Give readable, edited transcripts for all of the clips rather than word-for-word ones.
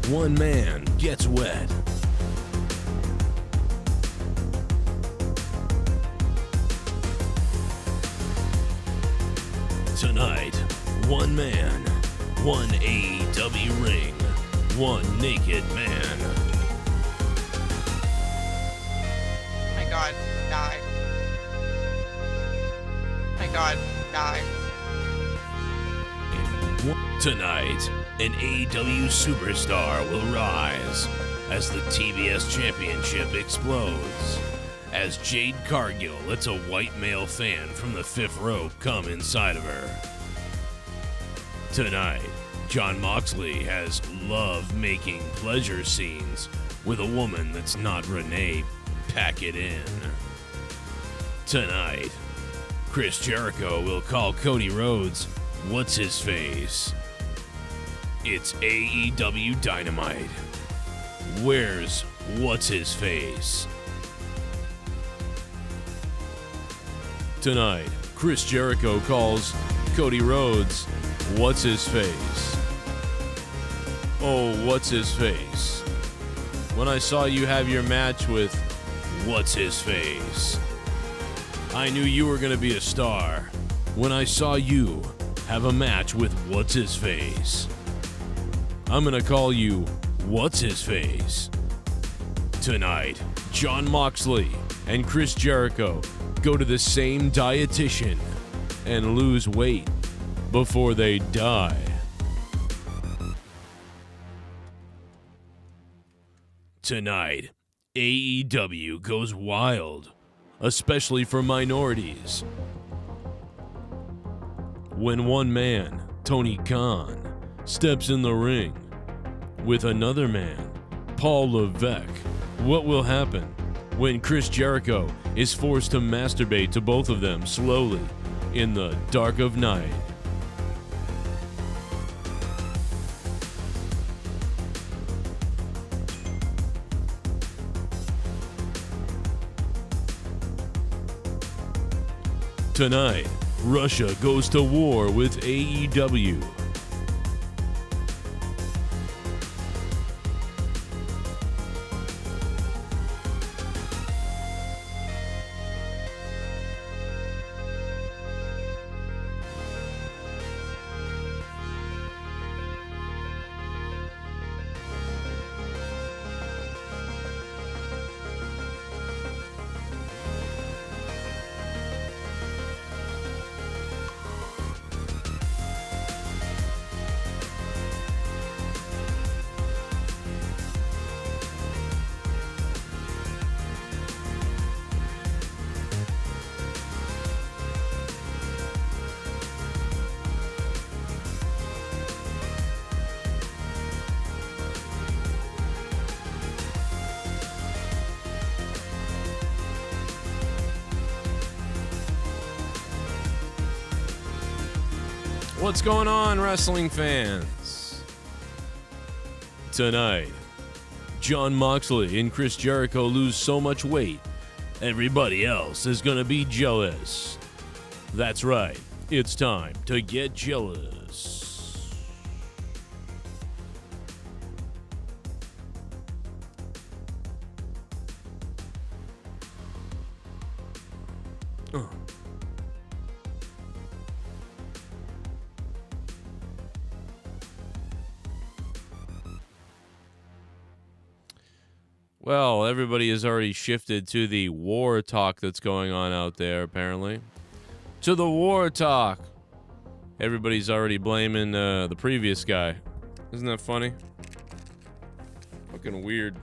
one man gets wet. Tonight, one man, one AEW ring, one naked man. My God, die. My God, die. Tonight, an AEW superstar will rise as the TBS Championship explodes. As Jade Cargill lets a white male fan from the fifth rope come inside of her. Tonight, Jon Moxley has love-making pleasure scenes with a woman that's not Renee Pack It In. Tonight, Chris Jericho will call Cody Rhodes what's-his-face. It's AEW Dynamite. Where's what's-his-face? Tonight, Chris Jericho calls Cody Rhodes what's-his-face. Oh, what's-his-face. When I saw you have your match with what's-his-face, I knew you were going to be a star. When I saw you have a match with what's-his-face, I'm going to call you what's-his-face. Tonight, Jon Moxley and Chris Jericho go to the same dietitian and lose weight before they die. Tonight, AEW goes wild, especially for minorities. When one man, Tony Khan, steps in the ring with another man, Paul Levesque, what will happen when Chris Jericho is forced to masturbate to both of them slowly in the dark of night? Tonight, Russia goes to war with AEW. What's going on, wrestling fans? Tonight, Jon Moxley and Chris Jericho lose so much weight, everybody else is gonna be jealous. That's right, it's time to get jealous. Well, everybody has already shifted to the war talk that's going on out there, apparently. To the war talk. Everybody's already blaming the previous guy. Isn't that funny? Fucking weird.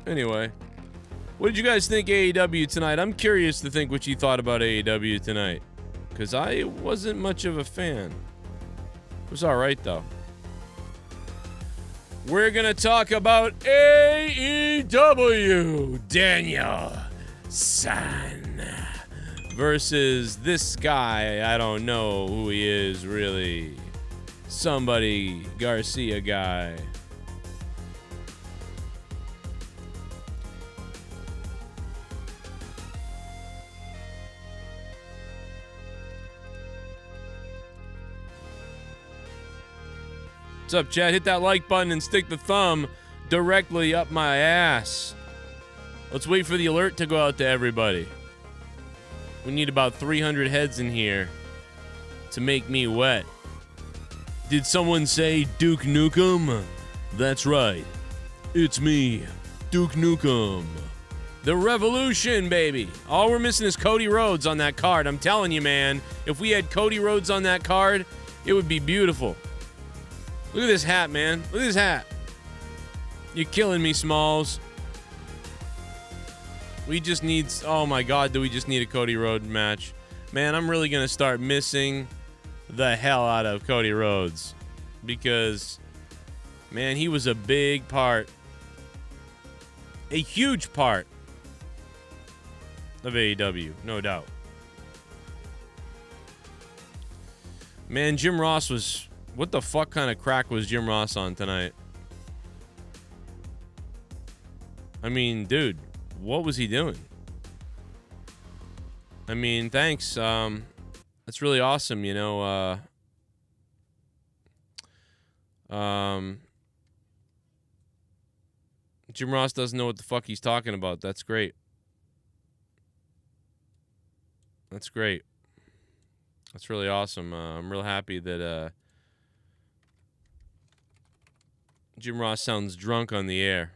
Anyway, what did you guys think AEW tonight? I'm curious to think what you thought about AEW tonight, because I wasn't much of a fan. It was alright, though. We're going to talk about AEW Daniel-san versus this guy. I don't know who he is, really. Somebody Garcia guy. What's up, Chad? Hit that like button and stick the thumb directly up my ass. Let's wait for the alert to go out to everybody. We need about 300 heads in here to make me wet. Did someone say Duke Nukem? That's right. It's me, Duke Nukem. The Revolution, baby. All we're missing is Cody Rhodes on that card. I'm telling you, man. If we had Cody Rhodes on that card, it would be beautiful. Look at this hat, man. Look at this hat. You're killing me, Smalls. We just need... Oh, my God, do we just need a Cody Rhodes match? Man, I'm really going to start missing the hell out of Cody Rhodes. Because, man, he was a big part. A huge part of AEW, no doubt. Man, Jim Ross was... What the fuck kind of crack was Jim Ross on tonight? I mean, dude... What was he doing? I mean, thanks. That's really awesome, you know. Jim Ross doesn't know what the fuck he's talking about. That's great. That's great. That's really awesome. I'm real happy that Jim Ross sounds drunk on the air.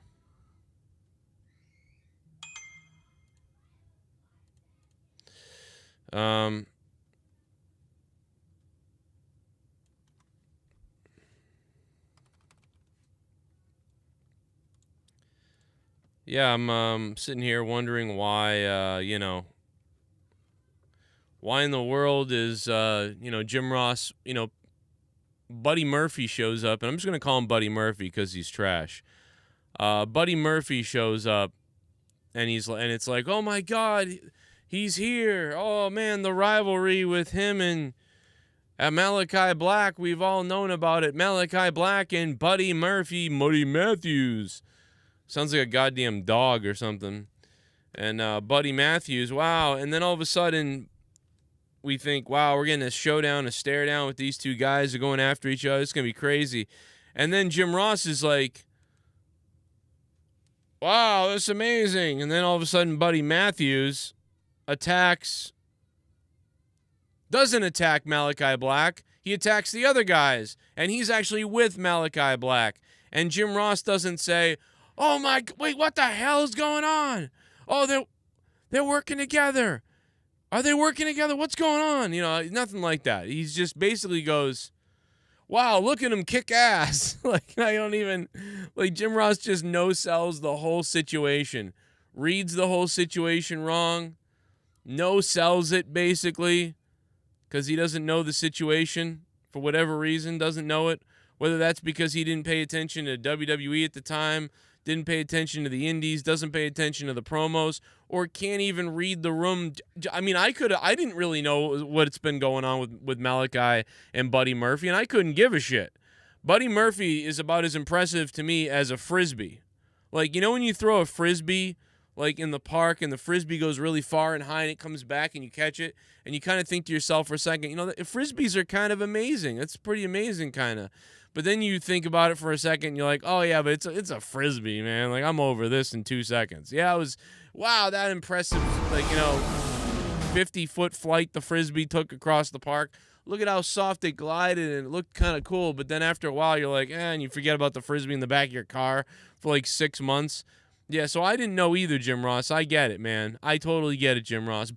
Yeah, I'm sitting here wondering why, you know, why in the world is, you know, Jim Ross, you know, Buddy Murphy shows up, and I'm just going to call him Buddy Murphy because he's trash. Buddy Murphy shows up, and it's like, oh my God, he's here. Oh, man, the rivalry with him and Malachi Black. We've all known about it. Malachi Black and Buddy Murphy, Muddy Matthews. Sounds like a goddamn dog or something. And Buddy Matthews, wow. And then all of a sudden, we think, wow, we're getting a showdown, a stare down with these two guys. They're going after each other. It's going to be crazy. And then Jim Ross is like, wow, that's amazing. And then all of a sudden, Buddy Matthews doesn't attack Malachi Black. He attacks the other guys, and he's actually with Malachi Black. And Jim Ross doesn't say, oh my, wait, what the hell is going on? Oh, they're working together. Are they working together? What's going on? You know, nothing like that. He's just basically goes, wow, look at him kick ass. Like, I don't even, like, Jim Ross just no-sells the whole situation. Reads the whole situation wrong. No-sells it, basically, because he doesn't know the situation for whatever reason, doesn't know it. Whether that's because he didn't pay attention to WWE at the time, didn't pay attention to the indies, doesn't pay attention to the promos, or can't even read the room. I mean, I didn't really know what's been going on with Malachi and Buddy Murphy, and I couldn't give a shit. Buddy Murphy is about as impressive to me as a Frisbee. Like, you know when you throw a Frisbee, like in the park, and the Frisbee goes really far and high, and it comes back, and you catch it, and you kind of think to yourself for a second, you know, Frisbees are kind of amazing. It's pretty amazing, kind of. But then you think about it for a second, and you're like, oh, yeah, but it's a Frisbee, man. Like, I'm over this in 2 seconds. Yeah, it was, wow, that impressive, like, you know, 50-foot flight the Frisbee took across the park. Look at how soft it glided, and it looked kind of cool. But then after a while, you're like, and you forget about the Frisbee in the back of your car for like 6 months. Yeah, so I didn't know either, Jim Ross. I get it, man. I totally get it, Jim Ross.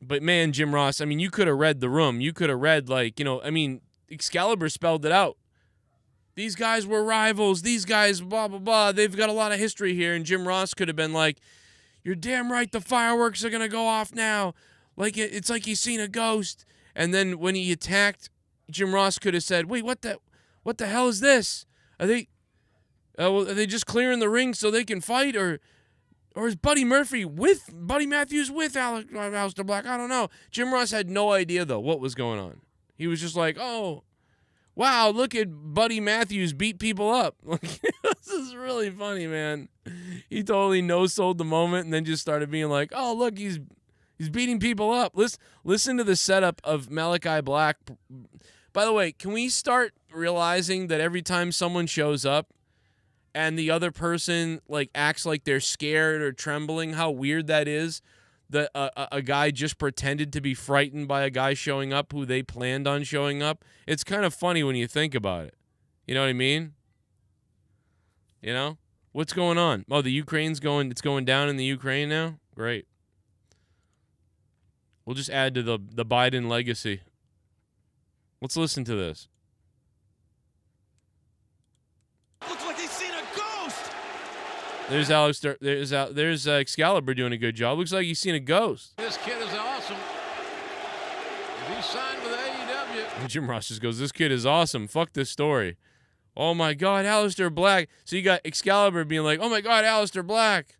But man, Jim Ross, I mean, you could have read the room. You could have read, like, you know, I mean, Excalibur spelled it out. These guys were rivals. These guys, blah, blah, blah. They've got a lot of history here. And Jim Ross could have been like, you're damn right, the fireworks are going to go off now. Like, it's like he's seen a ghost. And then when he attacked, Jim Ross could have said, wait, what the hell is this? Are they just clearing the ring so they can fight? Or is Buddy Matthews with Aleister Black? I don't know. Jim Ross had no idea, though, what was going on. He was just like, oh, wow, look at Buddy Matthews beat people up. Like, this is really funny, man. He totally no-sold the moment and then just started being like, oh, look, he's He's beating people up. Listen to the setup of Malachi Black. By the way, can we start realizing that every time someone shows up and the other person like acts like they're scared or trembling, how weird that is? That a guy just pretended to be frightened by a guy showing up who they planned on showing up. It's kind of funny when you think about it. You know what I mean? You know? What's going on? Oh, it's going down in the Ukraine now? Great. We'll just add to the Biden legacy. Let's listen to this. Looks like he's seen a ghost. There's Alistair. There's Excalibur doing a good job. Looks like he's seen a ghost. This kid is awesome. He signed with AEW. And Jim Ross just goes, "This kid is awesome. Fuck this story." Oh my God, Alistair Black. So you got Excalibur being like, "Oh my God, Alistair Black,"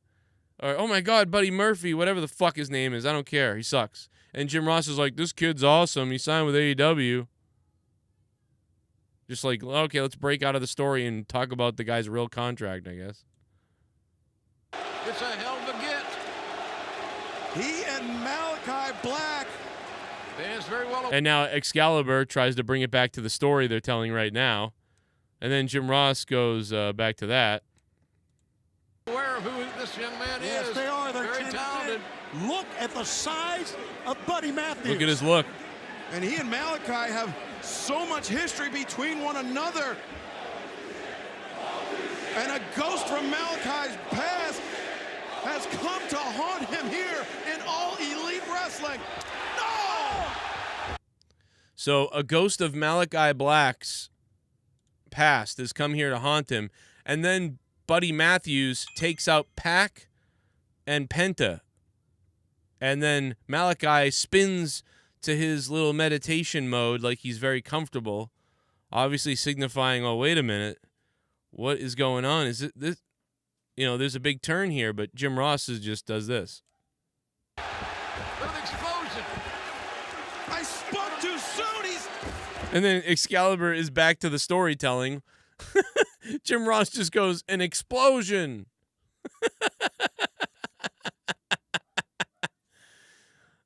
or "Oh my God, Buddy Murphy," whatever the fuck his name is. I don't care. He sucks. And Jim Ross is like, "This kid's awesome. He signed with AEW." Just like, okay, let's break out of the story and talk about the guy's real contract, I guess. It's a hell of a get. He and Malachi Black. Dan's very well. And now Excalibur tries to bring it back to the story they're telling right now. And then Jim Ross goes back to that. Aware of who this young man Yes, is. they are. They're very talented. Look at the size of Buddy Matthews. Look at his look. And he and Malachi have so much history between one another. And a ghost from Malachi's past has come to haunt him here in All Elite Wrestling. No! So a ghost of Malachi Black's past has come here to haunt him. And then Buddy Matthews takes out Pac and Penta. And then Malachi spins to his little meditation mode like he's very comfortable, obviously signifying, oh, wait a minute, what is going on? Is it this? You know, there's a big turn here, but Jim Ross just does this. Little explosion. I spoke too soon. And then Excalibur is back to the storytelling. Jim Ross just goes, an explosion.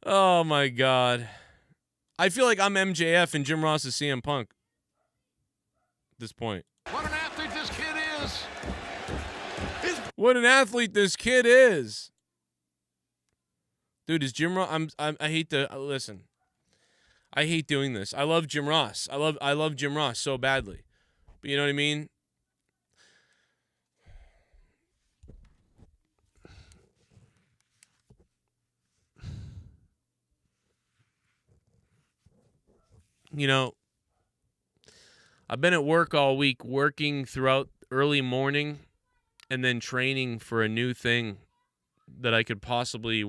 Oh, my God. I feel like I'm MJF and Jim Ross is CM Punk at this point. What an athlete this kid is. What an athlete this kid is. Dude, is Jim Ross... I hate to... listen. I hate doing this. I love Jim Ross. I love Jim Ross so badly. But you know what I mean? You know, I've been at work all week, working throughout early morning and then training for a new thing that I could possibly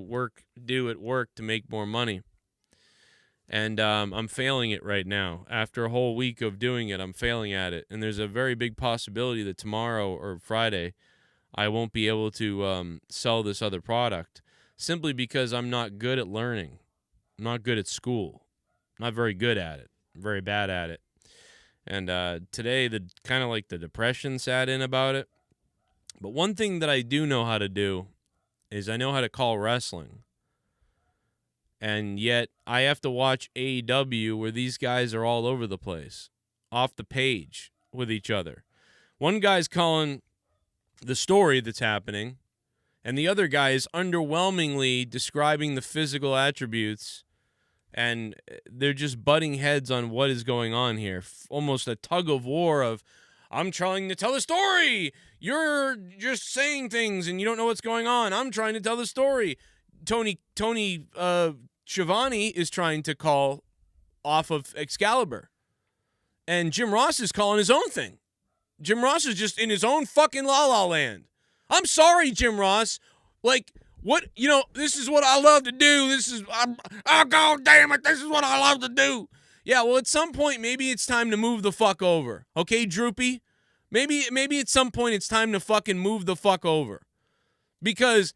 do at work to make more money. And I'm failing it right now. After a whole week of doing it, I'm failing at it. And there's a very big possibility that tomorrow or Friday I won't be able to sell this other product simply because I'm not good at learning. I'm not good at school. I'm not very good at it. I'm very bad at it. And today, the kind of like the depression sat in about it. But one thing that I do know how to do is I know how to call wrestling. And yet, I have to watch AEW where these guys are all over the place, off the page with each other. One guy's calling the story that's happening, and the other guy is underwhelmingly describing the physical attributes, and they're just butting heads on what is going on here. Almost a tug of war of, I'm trying to tell a story. You're just saying things, and you don't know what's going on. I'm trying to tell the story. Tony Schiavone is trying to call off of Excalibur. And Jim Ross is calling his own thing. Jim Ross is just in his own fucking la-la land. I'm sorry, Jim Ross. Like, what, you know, this is what I love to do. Oh, God damn it, this is what I love to do. Yeah, well, at some point, maybe it's time to move the fuck over. Okay, Droopy? Maybe at some point it's time to fucking move the fuck over. Because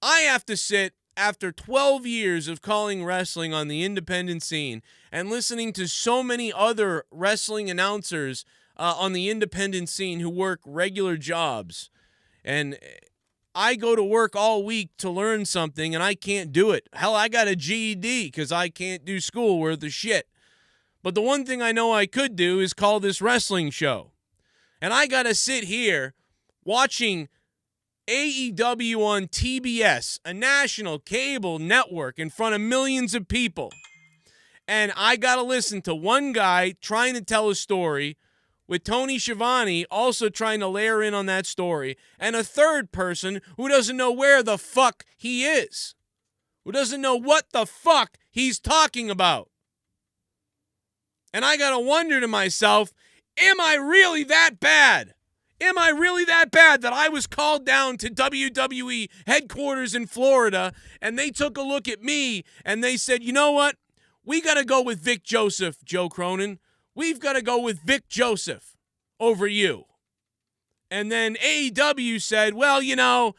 I have to sit after 12 years of calling wrestling on the independent scene and listening to so many other wrestling announcers on the independent scene who work regular jobs. And I go to work all week to learn something and I can't do it. Hell, I got a GED because I can't do school worth of shit. But the one thing I know I could do is call this wrestling show. And I got to sit here watching AEW on TBS, a national cable network in front of millions of people. And I got to listen to one guy trying to tell a story with Tony Schiavone also trying to layer in on that story, and a third person who doesn't know where the fuck he is, who doesn't know what the fuck he's talking about. And I gotta wonder to myself, am I really that bad? Am I really that bad that I was called down to WWE headquarters in Florida, and they took a look at me, and they said, you know what? We gotta go with Vic Joseph, Joe Cronin. We've got to go with Vic Joseph over you. And then AEW said, well, you know,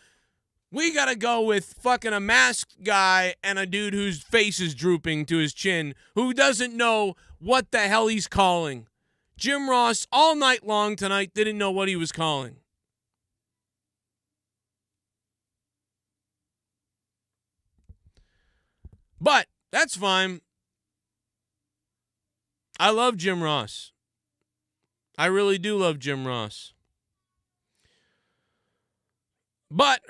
we got to go with fucking a masked guy and a dude whose face is drooping to his chin, who doesn't know what the hell he's calling. Jim Ross, all night long tonight, didn't know what he was calling. But that's fine. I love Jim Ross. I really do love Jim Ross. But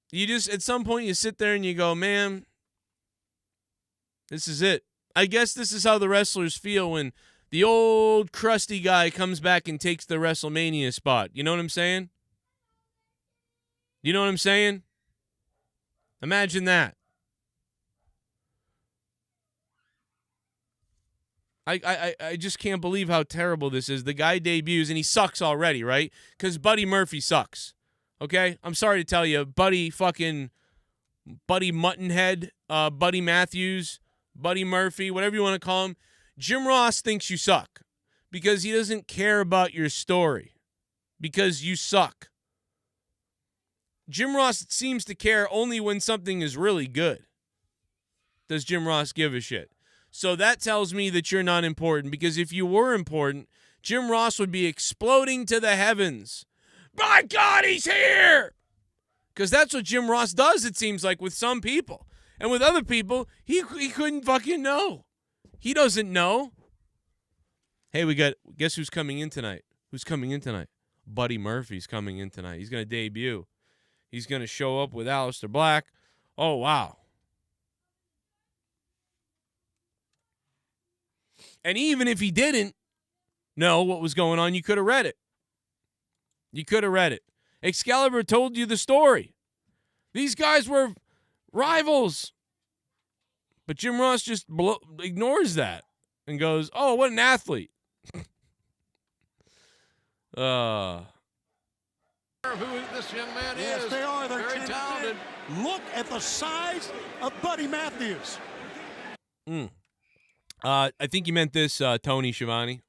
you just, at some point, you sit there and you go, man, this is it. I guess this is how the wrestlers feel when the old crusty guy comes back and takes the WrestleMania spot. You know what I'm saying? You know what I'm saying? Imagine that. I just can't believe how terrible this is. The guy debuts, and he sucks already, right? Because Buddy Murphy sucks. Okay? I'm sorry to tell you, Buddy Muttonhead, Buddy Matthews, Buddy Murphy, whatever you want to call him, Jim Ross thinks you suck because he doesn't care about your story because you suck. Jim Ross seems to care only when something is really good. Does Jim Ross give a shit? So that tells me that you're not important, because if you were important, Jim Ross would be exploding to the heavens. My God, he's here! Because that's what Jim Ross does, it seems like, with some people. And with other people, he couldn't fucking know. He doesn't know. Hey, guess who's coming in tonight? Who's coming in tonight? Buddy Murphy's coming in tonight. He's going to debut. He's going to show up with Aleister Black. Oh, wow. And even if he didn't know what was going on, you could have read it. You could have read it. Excalibur told you the story. These guys were rivals. But Jim Ross just ignores that and goes, oh, what an athlete. Who this young man Yes, is. they are. They're very talented. Look at the size of Buddy Matthews. I think you meant this, Tony Schiavone.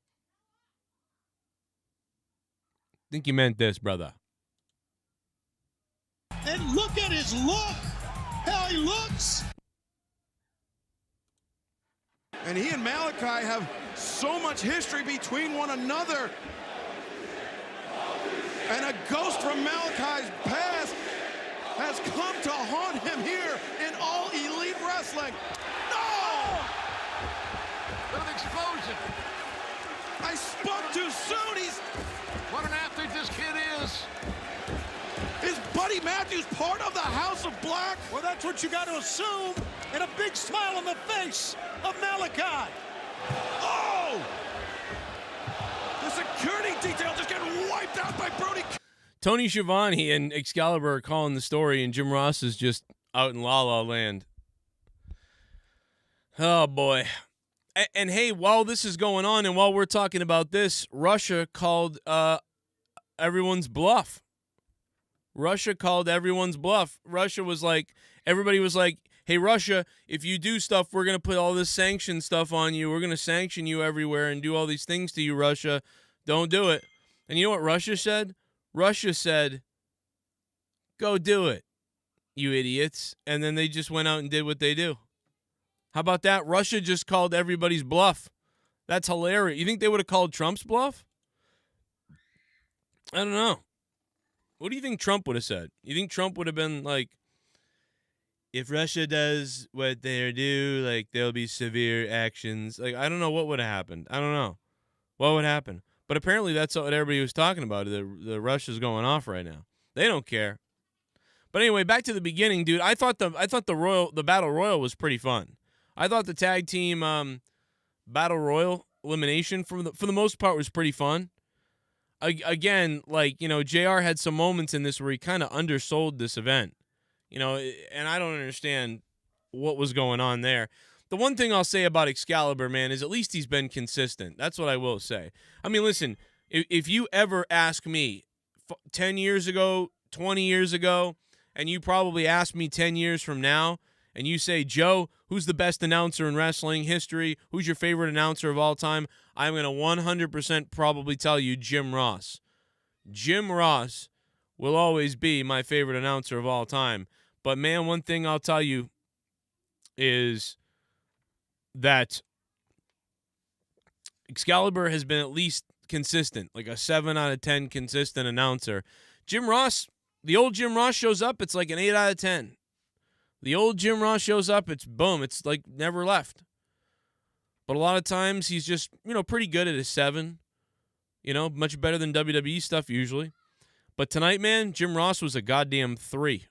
I think you meant this, brother. And look at his look. How he looks. And he and Malachi have so much history between one another. And a ghost from Malachi's past has come to haunt him here in All Elite Wrestling. No! What an explosion. I spoke too soon. What an athlete this kid is. Is Buddy Matthews part of the House of Black? Well, that's what you got to assume. And a big smile on the face of Malachi. Oh! The security detail just getting wiped out by Brody. Tony Schiavone and Excalibur are calling the story, and Jim Ross is just out in La La Land. Oh, boy. And hey, while this is going on and while we're talking about this, Russia called everyone's bluff. Russia called everyone's bluff. Russia was like, everybody was like, hey, Russia, if you do stuff, we're going to put all this sanction stuff on you. We're going to sanction you everywhere and do all these things to you, Russia. Don't do it. And you know what Russia said? Russia said, go do it, you idiots. And then they just went out and did what they do. How about that? Russia just called everybody's bluff. That's hilarious. You think they would have called Trump's bluff? I don't know. What do you think Trump would have said? You think Trump would have been like, if Russia does what they do, like, there'll be severe actions. Like, I don't know what would have happened. I don't know what would happen. But apparently that's what everybody was talking about. The Russia's going off right now. They don't care. But anyway, back to the beginning, dude. I thought the Battle Royal was pretty fun. I thought the tag team Battle Royal elimination for the most part was pretty fun. Again, like, JR had some moments in this where he kind of undersold this event. And I don't understand what was going on there. The one thing I'll say about Excalibur, man, is at least he's been consistent. That's what I will say. I mean, listen, if you ever ask me 10 years ago, 20 years ago, and you probably ask me 10 years from now, and you say, Joe, who's the best announcer in wrestling history? Who's your favorite announcer of all time? I'm going to 100% probably tell you Jim Ross. Jim Ross will always be my favorite announcer of all time. But, man, one thing I'll tell you is that Excalibur has been at least consistent, like a 7 out of 10 consistent announcer. Jim Ross, the old Jim Ross shows up, it's like an 8 out of 10. The old Jim Ross shows up, it's boom, it's like never left. But a lot of times he's just, pretty good at a 7. Much better than WWE stuff usually. But tonight, man, Jim Ross was a goddamn 3.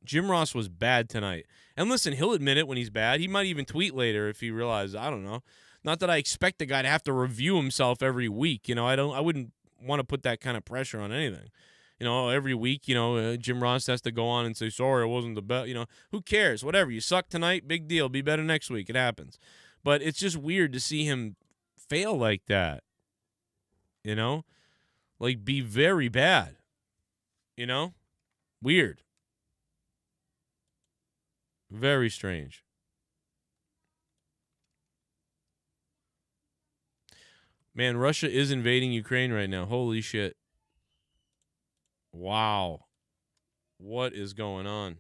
Jim Ross was bad tonight. And listen, he'll admit it when he's bad. He might even tweet later if he realizes, I don't know. Not that I expect the guy to have to review himself every week. I wouldn't want to put that kind of pressure on anything. Every week, Jim Ross has to go on and say, sorry, I wasn't the best. Who cares? Whatever. You suck tonight, big deal. Be better next week. It happens. But it's just weird to see him fail like that. Like, be very bad. Weird. Very strange. Man, Russia is invading Ukraine right now. Holy shit. Wow. What is going on?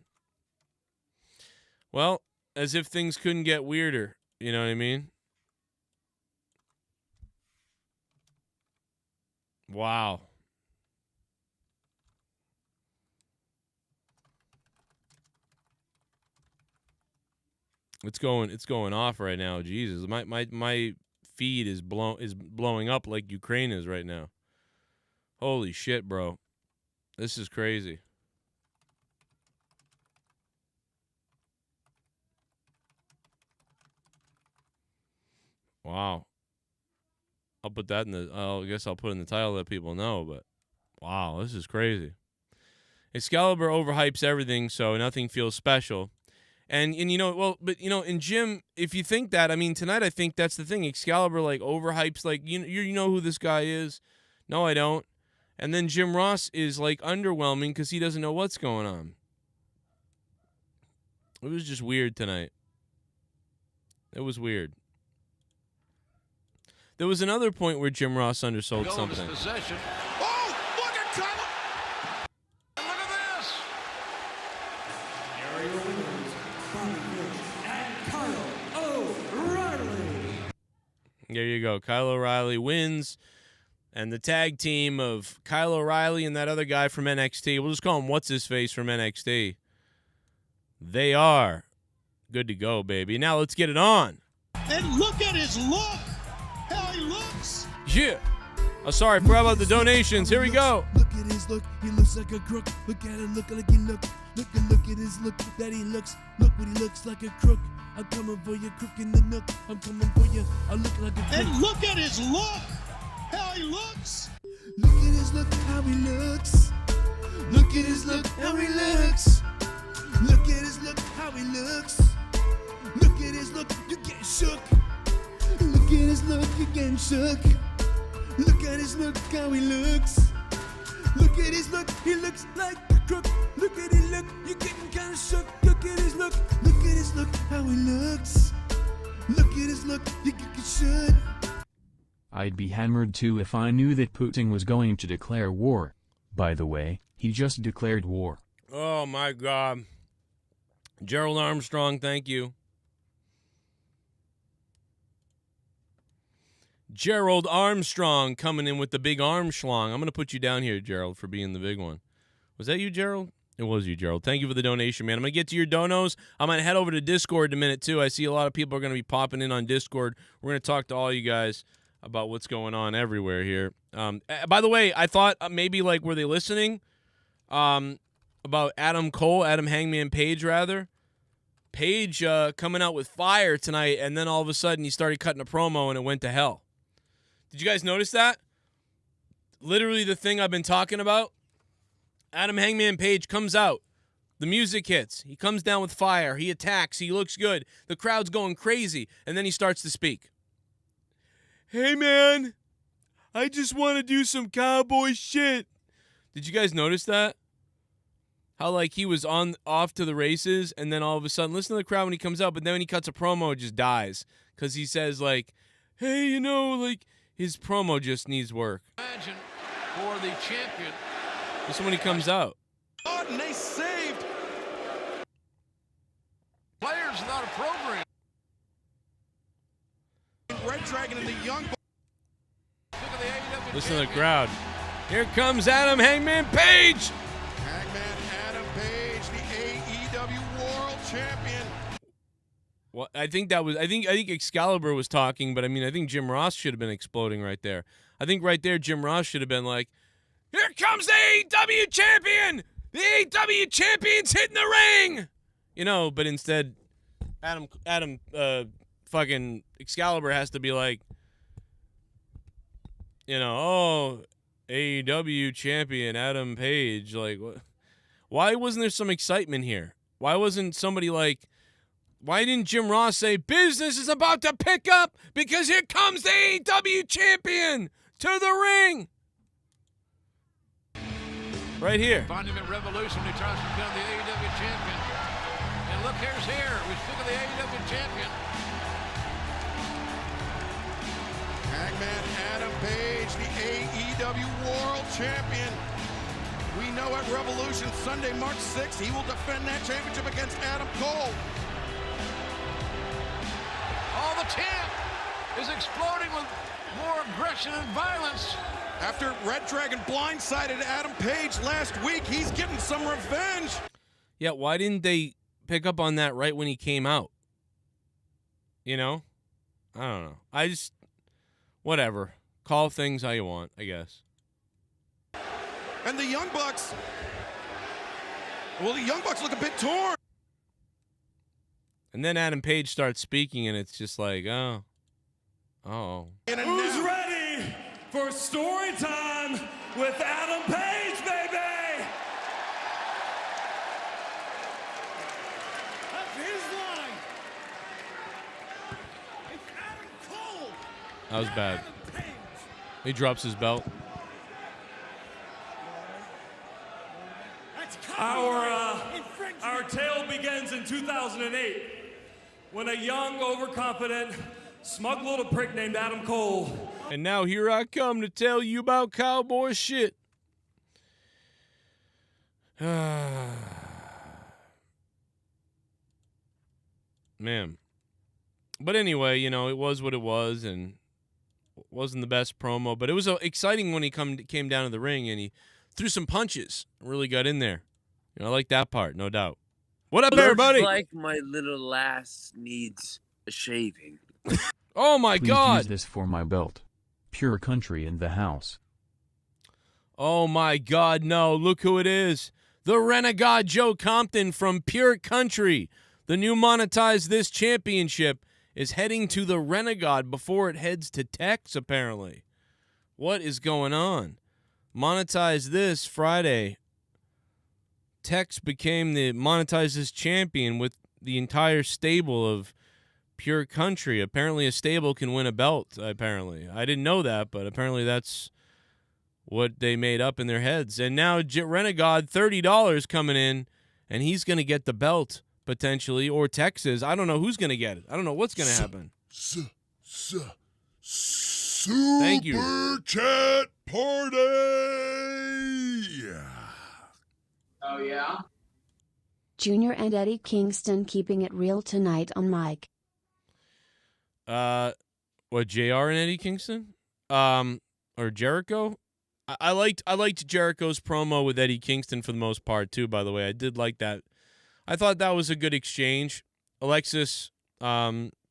Well, as if things couldn't get weirder. You know what I mean? Wow. It's going off right now. Jesus. My feed is blowing up like Ukraine is right now. Holy shit, bro. This is crazy. Wow. I'll put that I guess I'll put in the title that people know, but wow, this is crazy. Excalibur overhypes everything, so nothing feels special. And in Jim, if you think that, I mean, tonight I think that's the thing. Excalibur, like, overhypes, like, you know who this guy is. No, I don't. And then Jim Ross is, like, underwhelming because he doesn't know what's going on. It was just weird tonight. It was weird. There was another point where Jim Ross undersold something. Possession. Oh, look at Kylo! And look at this. There you go. Kyle O'Reilly wins. And the tag team of Kyle O'Reilly and that other guy from NXT, we'll just call him What's-His-Face from NXT. They are good to go, baby. Now let's get it on. And look at his look! How he looks! Yeah. Oh, sorry, forgot about the donations. Here we go. Look at his look, he looks like a crook. Look at him, look like he look. Look at his look, that he looks. Look what he looks like a crook. I'm coming for you, crook in the nook. I'm coming for you, I look like a crook. And look at his look! How he looks! Look at his look, how he looks. Look at his look, how he looks. Look at his look, how he looks. Look at his look, you get shook. Look at his look, you getting shook. Look at his look, how he looks. Look at his look, he looks like a crook. Look at his look, you getting kinda shook. Look at his look, how he looks. Look at his look, you get shook. I'd be hammered too if I knew that Putin was going to declare war. By the way, he just declared war. Oh, my God. Gerald Armstrong, thank you. Gerald Armstrong coming in with the big arm schlong. I'm going to put you down here, Gerald, for being the big one. Was that you, Gerald? It was you, Gerald. Thank you for the donation, man. I'm going to get to your donos. I'm going to head over to Discord in a minute, too. I see a lot of people are going to be popping in on Discord. We're going to talk to all you guys about what's going on everywhere here. By the way, I thought maybe, like, were they listening about Adam Hangman Page, rather? Page coming out with fire tonight, and then all of a sudden he started cutting a promo and it went to hell. Did you guys notice that? Literally the thing I've been talking about. Adam Hangman Page comes out. The music hits. He comes down with fire. He attacks. He looks good. The crowd's going crazy. And then he starts to speak. Hey, man. I just want to do some cowboy shit. Did you guys notice that? How, like, he was off to the races, and then all of a sudden, listen to the crowd when he comes out, but then when he cuts a promo, it just dies. Because he says, like, hey, you know, like, his promo just needs work. Imagine for the champion. This is when he comes out. Oh, and they saved. Players without a program. Red Dragon and the Young Bucks. Look at the AEW Listen to the champion. crowd. Here comes Adam Hangman Page. Hangman Adam Page, the AEW World Champion. Well, I think Excalibur was talking, but I mean, I think Jim Ross should have been exploding right there. I think right there, Jim Ross should have been like, here comes the AEW champion! The AEW champion's hitting the ring! You know, but instead, Adam fucking Excalibur has to be like, you know, oh, AEW champion Adam Page. Like, what? Why wasn't there some excitement here? Why wasn't somebody like, why didn't Jim Ross say, business is about to pick up because here comes the AEW champion to the ring? Right here. Monument Revolution, he tries to become the AEW champion. And look, here's here. We speak of the AEW champion. Hangman Adam Page, the AEW World Champion. We know at Revolution Sunday, March 6th, he will defend that championship against Adam Cole. Oh, the champ is exploding with more aggression and violence. After Red Dragon blindsided Adam Page last week, he's getting some revenge. Yeah, why didn't they pick up on that right when he came out? You know? I don't know. Whatever. Call things how you want, I guess. And the Young Bucks, well, the Young Bucks look a bit torn. And then Adam Page starts speaking, and it's just like, oh. Who's ready for story time with Adam Page, baby? That's his line. It's Adam Cole. That was bad. Adam Page. He drops his belt. That's our tale begins in 2008 when a young, overconfident, smug little prick named Adam Cole. And now here I come to tell you about cowboy shit. Man. But anyway, you know, it was what it was, and it wasn't the best promo. But it was exciting when he came down to the ring, and he threw some punches. Really got in there. You know, I like that part, no doubt. What up, everybody? Looks like my little lass needs a shaving. Oh, my Please God. use this for my belt. Pure country in the house. Oh, my God, no. Look who it is. The Renegade Joe Compton from Pure Country. The new Monetize This championship is heading to the Renegade before it heads to Tex, apparently. What is going on? Monetize This Friday. Tex became the Monetize This champion with the entire stable of Pure Country. Apparently a stable can win a belt, apparently. I didn't know that, but apparently that's what they made up in their heads. And now Renegade, $30 coming in, and he's going to get the belt, potentially, or Texas. I don't know who's going to get it. I don't know what's going to happen. Thank you. Super chat party! Oh, yeah? Junior and Eddie Kingston keeping it real tonight on mic. What, JR and Eddie Kingston? Or Jericho? I liked Jericho's promo with Eddie Kingston for the most part too. By the way, I did like that. I thought that was a good exchange. Alexis Naranjo,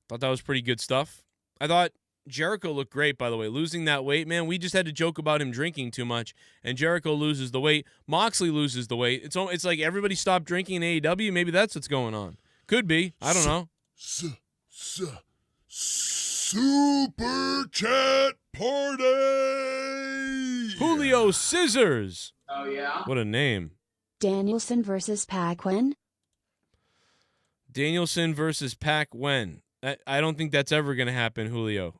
thought that was pretty good stuff. I thought Jericho looked great, by the way. Losing that weight, man, we just had to joke about him drinking too much, and Jericho loses the weight. Moxley loses the weight. It's like everybody stopped drinking in AEW. Maybe that's what's going on. Could be. I don't know. Super chat party! Julio Scissors. Oh, yeah? What a name. Danielson versus Pac-Wen. Danielson versus Pac-Wen. I don't think that's ever going to happen, Julio.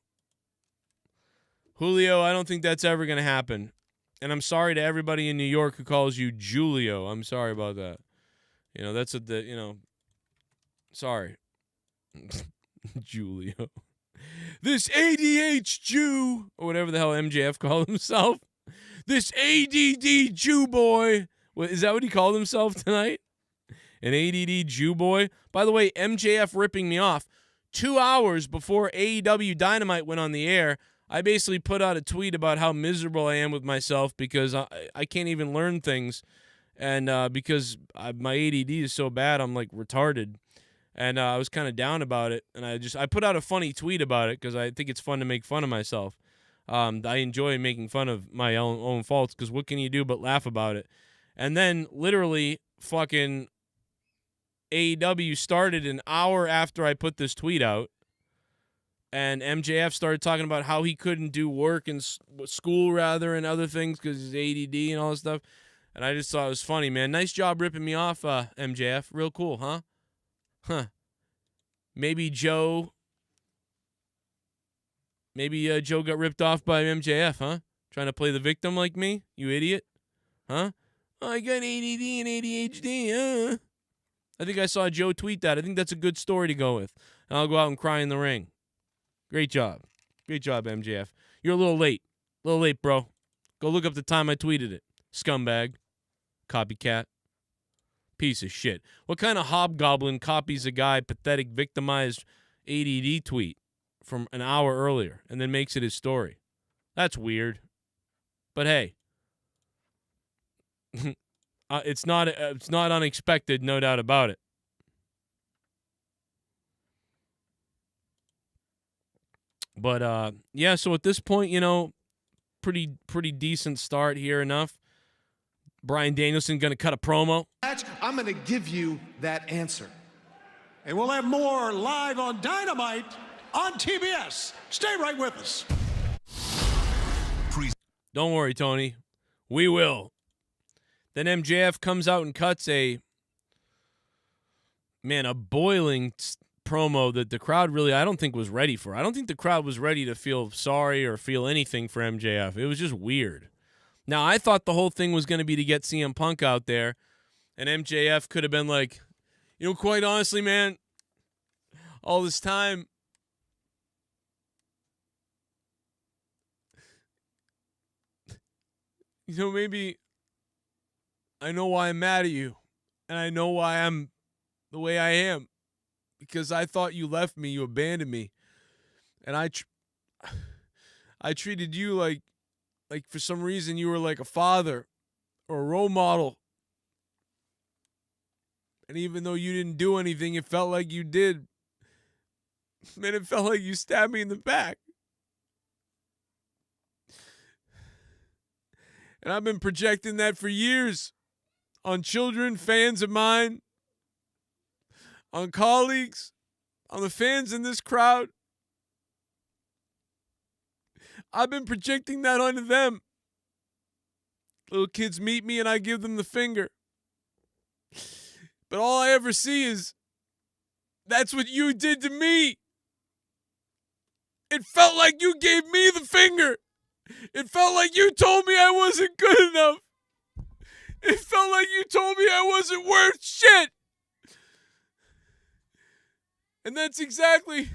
I don't think that's ever going to happen. And I'm sorry to everybody in New York who calls you Julio. I'm sorry about that. You know, that's sorry. Julio. This ADHD Jew, or whatever the hell MJF called himself. This ADD Jew boy. Is that what he called himself tonight? An ADD Jew boy? By the way, MJF ripping me off. 2 hours before AEW Dynamite went on the air, I basically put out a tweet about how miserable I am with myself because I can't even learn things. And because my ADD is so bad, I'm like retarded. And I was kind of down about it. And I put out a funny tweet about it because I think it's fun to make fun of myself. I enjoy making fun of my own faults because what can you do but laugh about it? And then literally fucking AEW started an hour after I put this tweet out. And MJF started talking about how he couldn't do work in school rather and other things because he's ADD and all this stuff. And I just thought it was funny, man. Nice job ripping me off, MJF. Real cool, huh? Huh. Maybe Joe got ripped off by MJF, huh? Trying to play the victim like me? You idiot? Huh? Oh, I got ADD and ADHD, I think I saw Joe tweet that. I think that's a good story to go with. And I'll go out and cry in the ring. Great job. Great job, MJF. You're a little late. A little late, bro. Go look up the time I tweeted it. Scumbag. Copycat. Piece of shit. What kind of hobgoblin copies a guy pathetic victimized ADD tweet from an hour earlier and then makes it his story? That's weird. But hey, it's not unexpected, no doubt about it. But yeah, so at this point, pretty decent start here enough. Bryan Danielson going to cut a promo. I'm going to give you that answer. And we'll have more live on Dynamite on TBS. Stay right with us. Don't worry, Tony. We will. Then MJF comes out and cuts a boiling promo that the crowd really, I don't think, was ready for. I don't think the crowd was ready to feel sorry or feel anything for MJF. It was just weird. Now, I thought the whole thing was going to be to get CM Punk out there, and MJF could have been like, quite honestly, man, all this time, maybe I know why I'm mad at you, and I know why I'm the way I am, because I thought you left me, you abandoned me, and I treated you like for some reason you were like a father or a role model. And even though you didn't do anything, it felt like you did. Man, it felt like you stabbed me in the back. And I've been projecting that for years on children, fans of mine, on colleagues, on the fans in this crowd. I've been projecting that onto them. Little kids meet me and I give them the finger. But all I ever see is, that's what you did to me. It felt like you gave me the finger. It felt like you told me I wasn't good enough. It felt like you told me I wasn't worth shit. And that's exactly...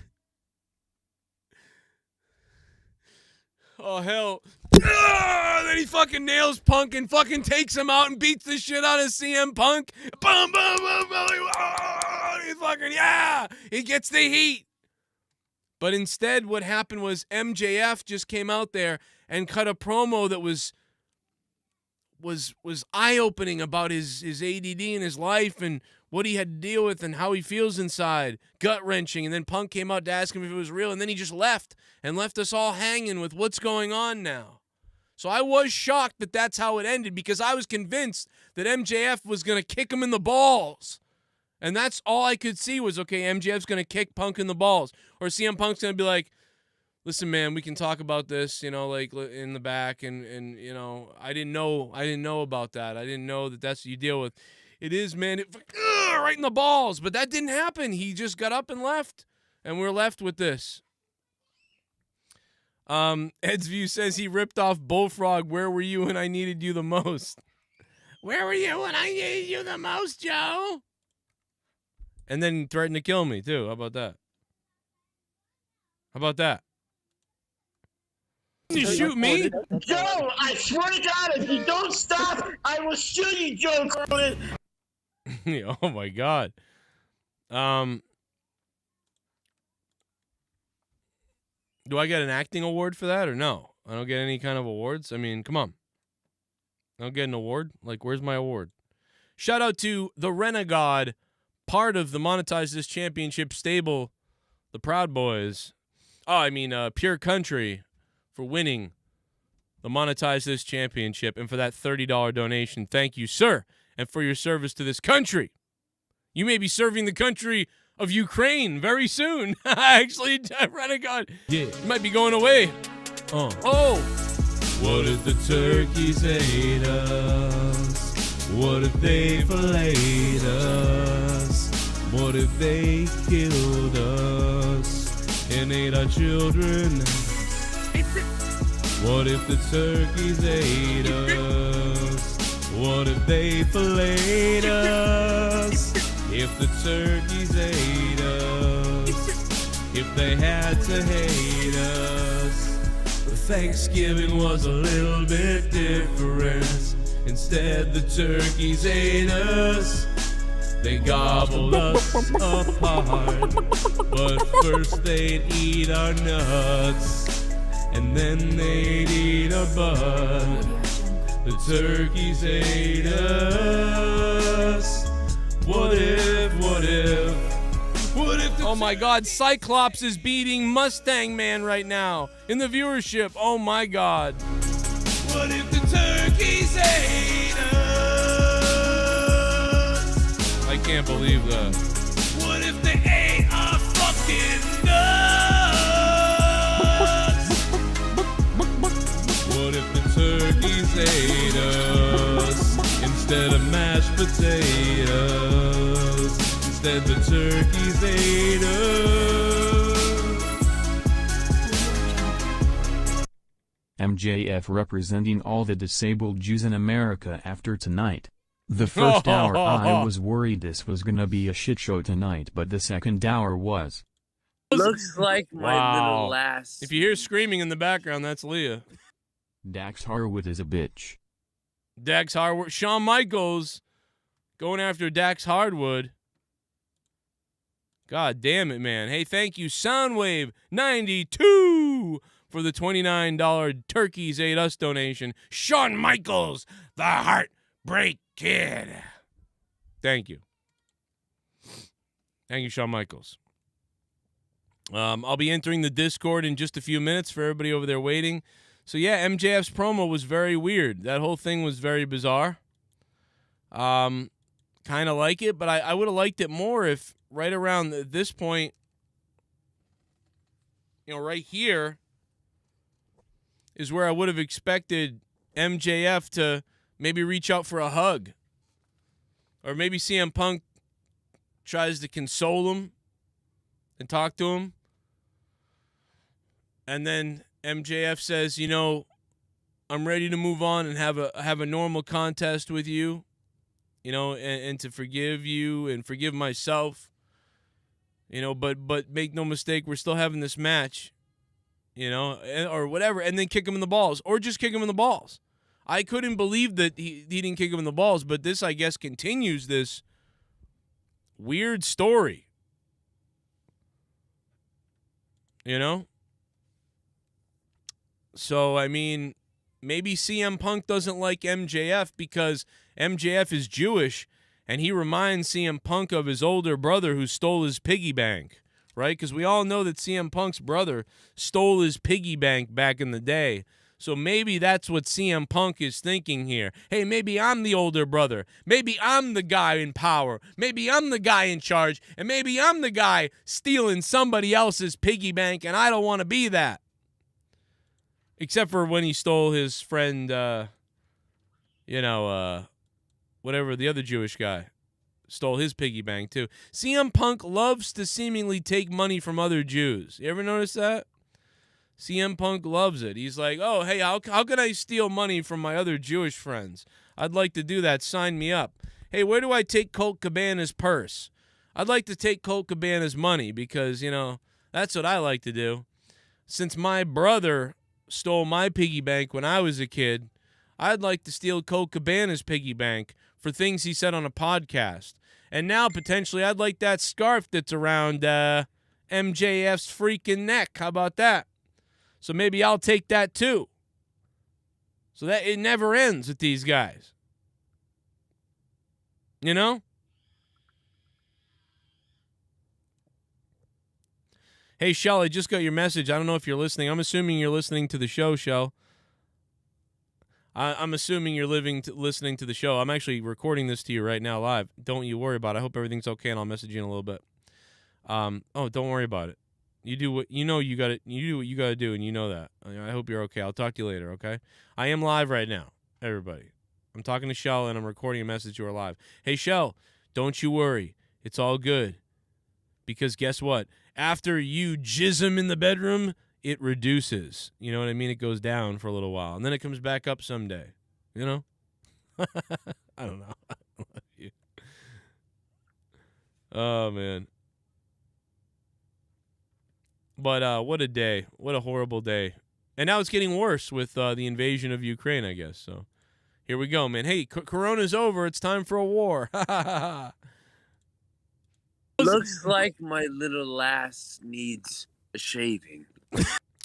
Oh, hell. Then he fucking nails Punk and fucking takes him out and beats the shit out of CM Punk. Boom, boom, boom, boom. Oh, he fucking, yeah. He gets the heat. But instead, what happened was MJF just came out there and cut a promo that was eye-opening about his ADD in his life and what he had to deal with and how he feels inside, gut-wrenching. And then Punk came out to ask him if it was real, and then he just left and left us all hanging with what's going on now. So I was shocked that that's how it ended, because I was convinced that MJF was going to kick him in the balls. And that's all I could see was, okay, MJF's going to kick Punk in the balls. Or CM Punk's going to be like, listen, man, we can talk about this, like in the back. And I didn't know about that. I didn't know that that's what you deal with. It is, man, right in the balls. But that didn't happen. He just got up and left. And we're left with this. Ed's View says he ripped off Bullfrog. Where were you when I needed you the most? Where were you when I needed you the most, Joe? And then threatened to kill me, too. How about that? How about that? You shoot me? Joe, I swear to God, if you don't stop, I will shoot you, Joe Cronin. Oh, my God. Do I get an acting award for that or no? I don't get any kind of awards? I mean, come on. I don't get an award? Like, where's my award? Shout out to the Renegade, part of the Monetize This Championship stable, the Proud Boys. Pure Country, for winning the Monetize This Championship and for that $30 donation. Thank you, sir, and for your service to this country. You may be serving the country of Ukraine very soon. Actually, Renegade, you might be going away. Oh. What if the turkeys ate us? What if they filleted us? What if they killed us and ate our children? What if the turkeys ate us? What if they filleted us? If the turkeys ate us, if they had to hate us. Thanksgiving was a little bit different. Instead, the turkeys ate us. They gobbled us apart. But first they'd eat our nuts, and then they'd eat our butt. The turkeys ate us. What if Oh my God, Cyclops is beating Mustang Man right now in the viewership. Oh my God. What if the turkeys ate us? I can't believe that. What if they ate our fucking nuts? What if the turkeys ate us instead of mashed potatoes? Instead the turkeys ate us. MJF representing all the disabled Jews in America after tonight. The first hour I was worried this was gonna be a shit show tonight, but the second hour was. Looks like my little lass. If you hear screaming in the background, that's Leah. Dax Harwood is a bitch. Dax Harwood. Shawn Michaels going after Dax Hardwood. God damn it, man. Hey, thank you, Soundwave92, for the $29 Turkeys Ate Us donation. Shawn Michaels, the Heartbreak Kid. Thank you. Thank you, Shawn Michaels. I'll be entering the Discord in just a few minutes for everybody over there waiting. So, yeah, MJF's promo was very weird. That whole thing was very bizarre. Kind of like it, but I would have liked it more if right around this point, right here is where I would have expected MJF to maybe reach out for a hug. Or maybe CM Punk tries to console him and talk to him. And then MJF says, I'm ready to move on and have a normal contest with you, and to forgive you and forgive myself, but make no mistake, we're still having this match, or whatever, and then kick him in the balls, or just kick him in the balls. I couldn't believe that he didn't kick him in the balls, but this, I guess, continues this weird story. You know? So, I mean, maybe CM Punk doesn't like MJF because MJF is Jewish, and he reminds CM Punk of his older brother who stole his piggy bank, right? Because we all know that CM Punk's brother stole his piggy bank back in the day. So maybe that's what CM Punk is thinking here. Hey, maybe I'm the older brother. Maybe I'm the guy in power. Maybe I'm the guy in charge. And maybe I'm the guy stealing somebody else's piggy bank, and I don't want to be that. Except for when he stole his friend, whatever, the other Jewish guy. Stole his piggy bank, too. CM Punk loves to seemingly take money from other Jews. You ever notice that? CM Punk loves it. He's like, oh, hey, how can I steal money from my other Jewish friends? I'd like to do that. Sign me up. Hey, where do I take Colt Cabana's purse? I'd like to take Colt Cabana's money because, that's what I like to do. Since my brother stole my piggy bank when I was a kid, I'd like to steal Colt Cabana's piggy bank for things he said on a podcast. And now, potentially, I'd like that scarf that's around MJF's freaking neck. How about that? So maybe I'll take that too. So that it never ends with these guys. You know? Hey, Shell, I just got your message. I don't know if you're listening. I'm assuming you're listening to the show, Shell. I'm assuming you're listening to the show. I'm actually recording this to you right now live. Don't you worry about it. I hope everything's okay, and I'll message you in a little bit. Don't worry about it. You do what you know. You do what you got to do, and you know that. I hope you're okay. I'll talk to you later. Okay. I am live right now, everybody. I'm talking to Shell, and I'm recording a message to her live. Hey, Shell, don't you worry. It's all good. Because guess what? After you jism in the bedroom, it reduces. You know what I mean? It goes down for a little while, and then it comes back up someday. You know? I don't know. I love you. Oh, man. But what a day. What a horrible day. And now it's getting worse with the invasion of Ukraine, I guess. So here we go, man. Hey, Corona's over. It's time for a war. Looks like my little lass needs a shaving.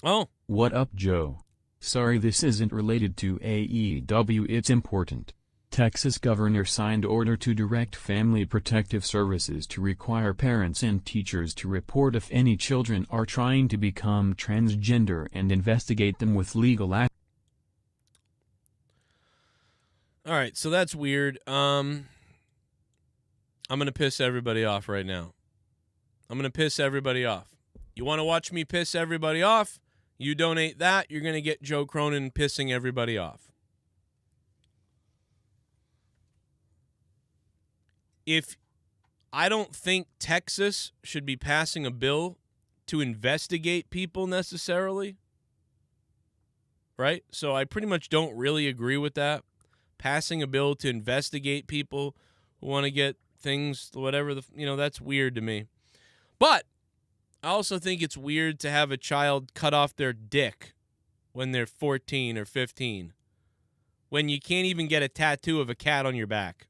Oh. What up, Joe? Sorry, this isn't related to AEW. It's important. Texas governor signed order to direct Family Protective Services to require parents and teachers to report if any children are trying to become transgender and investigate them with legal action. All right, so that's weird. I'm going to piss everybody off right now. I'm going to piss everybody off. You want to watch me piss everybody off? You donate that, you're going to get Joe Cronin pissing everybody off. If I don't think Texas should be passing a bill to investigate people necessarily, right? So I pretty much don't really agree with that. Passing a bill to investigate people who want to get things, whatever, that's weird to me. But I also think it's weird to have a child cut off their dick when they're 14 or 15, when you can't even get a tattoo of a cat on your back.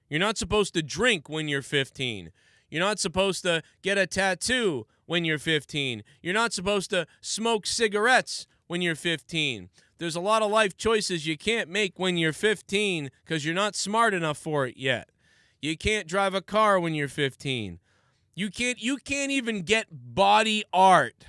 You're not supposed to drink when you're 15. You're not supposed to get a tattoo when you're 15. You're not supposed to smoke cigarettes when you're 15. There's a lot of life choices you can't make when you're 15 because you're not smart enough for it yet. You can't drive a car when you're 15. You can't even get body art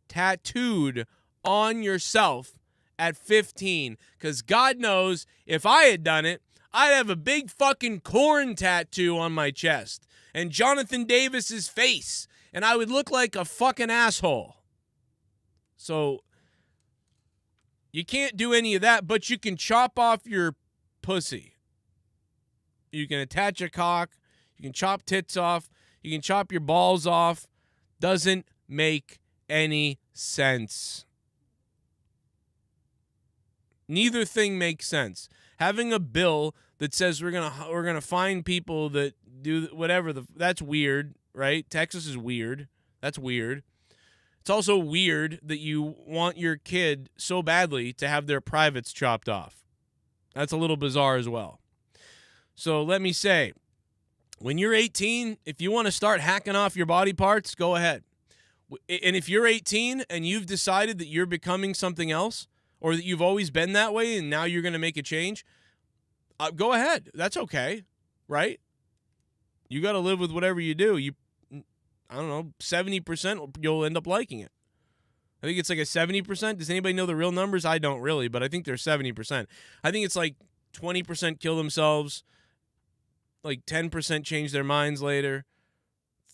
tattooed on yourself at 15 because God knows if I had done it, I'd have a big fucking corn tattoo on my chest and Jonathan Davis's face, and I would look like a fucking asshole. So you can't do any of that, but you can chop off your pussy. You can attach a cock. You can chop tits off. You can chop your balls off. Doesn't make any sense. Neither thing makes sense. Having a bill that says we're gonna find people that do whatever, that's weird, right? Texas is weird. That's weird. It's also weird that you want your kid so badly to have their privates chopped off. That's a little bizarre as well. So let me say, when you're 18, if you want to start hacking off your body parts, go ahead. And if you're 18 and you've decided that you're becoming something else, or that you've always been that way and now you're going to make a change, go ahead. That's okay, right? You got to live with whatever you do. I don't know, 70% you'll end up liking it. I think it's like a 70%. Does anybody know the real numbers? I don't really, but I think they're 70%. I think it's like 20% kill themselves, like 10% change their minds later,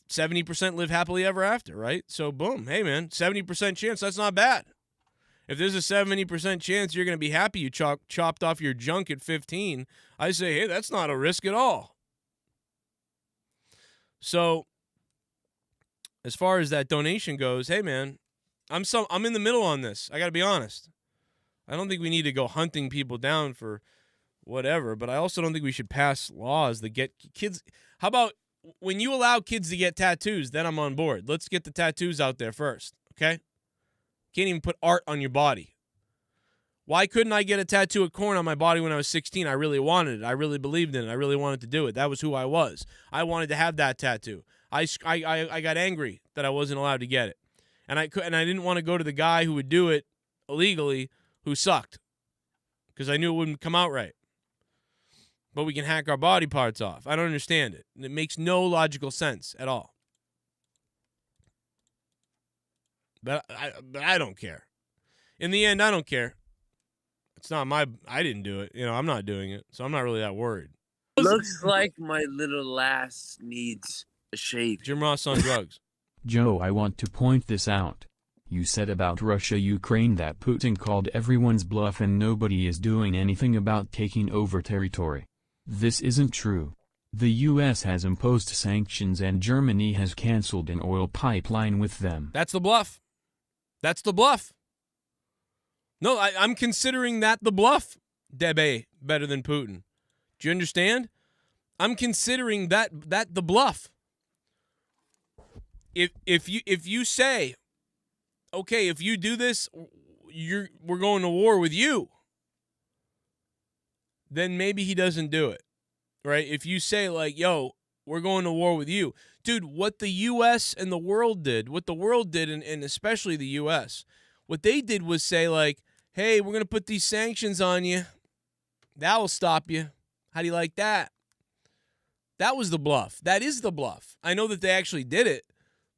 70% live happily ever after, right? So, boom. Hey, man, 70% chance, that's not bad. If there's a 70% chance you're going to be happy you chopped off your junk at 15, I say, hey, that's not a risk at all. So, as far as that donation goes, hey, man, I'm in the middle on this. I got to be honest. I don't think we need to go hunting people down for whatever, but I also don't think we should pass laws that get kids. How about when you allow kids to get tattoos, then I'm on board. Let's get the tattoos out there first, okay? Can't even put art on your body. Why couldn't I get a tattoo of corn on my body when I was 16? I really wanted it. I really believed in it. I really wanted to do it. That was who I was. I wanted to have that tattoo. I got angry that I wasn't allowed to get it. And I didn't want to go to the guy who would do it illegally who sucked because I knew it wouldn't come out right. But we can hack our body parts off. I don't understand it. It makes no logical sense at all. But I don't care. In the end, I don't care. It's not I didn't do it. I'm not doing it. So I'm not really that worried. Looks like my little lass needs a shave. Jim Ross on drugs. Joe, I want to point this out. You said about Russia-Ukraine that Putin called everyone's bluff and nobody is doing anything about taking over territory. This isn't true. The US has imposed sanctions and Germany has canceled an oil pipeline with them. That's the bluff. That's the bluff. No, I'm considering that the bluff, Debe, better than Putin. Do you understand? I'm considering that the bluff. If you say, okay, if you do this, we're going to war with you, then maybe he doesn't do it, right? If you say like, yo, we're going to war with you. Dude, what the U.S. and the world did, and especially the U.S., what they did was say like, hey, we're going to put these sanctions on you. That will stop you. How do you like that? That was the bluff. That is the bluff. I know that they actually did it,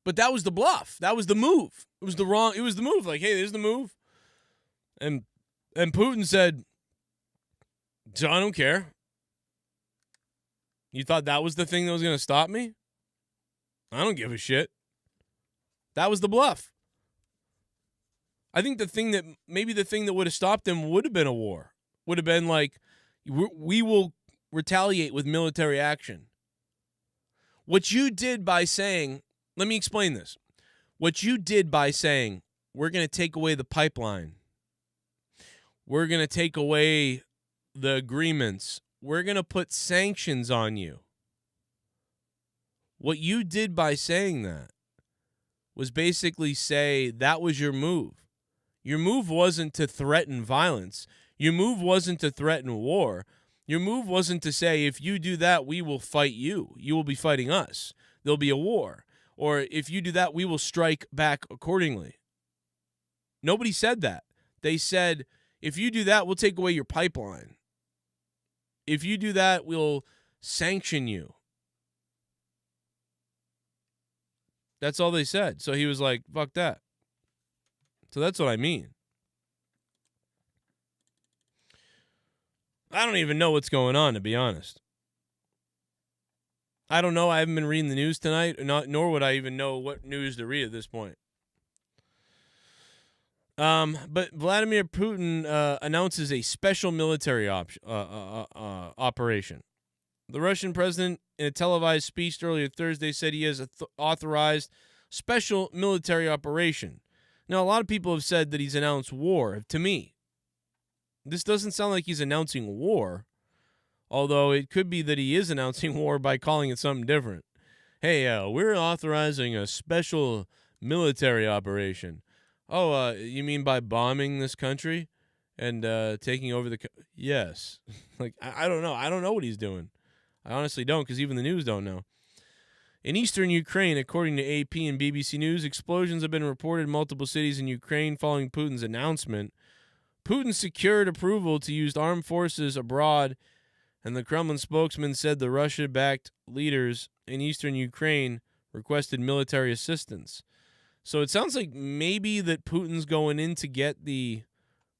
but that was the bluff. That was the move. It was the move. Like, hey, there's the move. And Putin said, so I don't care. You thought that was the thing that was going to stop me? I don't give a shit. That was the bluff. I think the thing that would have stopped them would have been a war. Would have been like, we will retaliate with military action. What you did by saying, let me explain this. What you did by saying, we're going to take away the pipeline. We're going to take away the agreements. We're going to put sanctions on you. What you did by saying that was basically say that was your move. Your move wasn't to threaten violence. Your move wasn't to threaten war. Your move wasn't to say, if you do that, we will fight you. You will be fighting us. There'll be a war. Or if you do that, we will strike back accordingly. Nobody said that. They said, if you do that, we'll take away your pipeline. If you do that, we'll sanction you. That's all they said. So he was like, fuck that. So that's what I mean. I don't even know what's going on, to be honest. I don't know. I haven't been reading the news tonight, nor would I even know what news to read at this point. But Vladimir Putin announces a special military operation. The Russian president, in a televised speech earlier Thursday, said he has authorized special military operation. Now, a lot of people have said that he's announced war. To me, this doesn't sound like he's announcing war, although it could be that he is announcing war by calling it something different. Hey, we're authorizing a special military operation. Oh, you mean by bombing this country and taking over the... Yes. Like, I don't know. I don't know what he's doing. I honestly don't, because even the news don't know. In eastern Ukraine, according to AP and BBC News, explosions have been reported in multiple cities in Ukraine following Putin's announcement. Putin secured approval to use armed forces abroad, and the Kremlin spokesman said the Russia-backed leaders in eastern Ukraine requested military assistance. So it sounds like maybe that Putin's going in to get the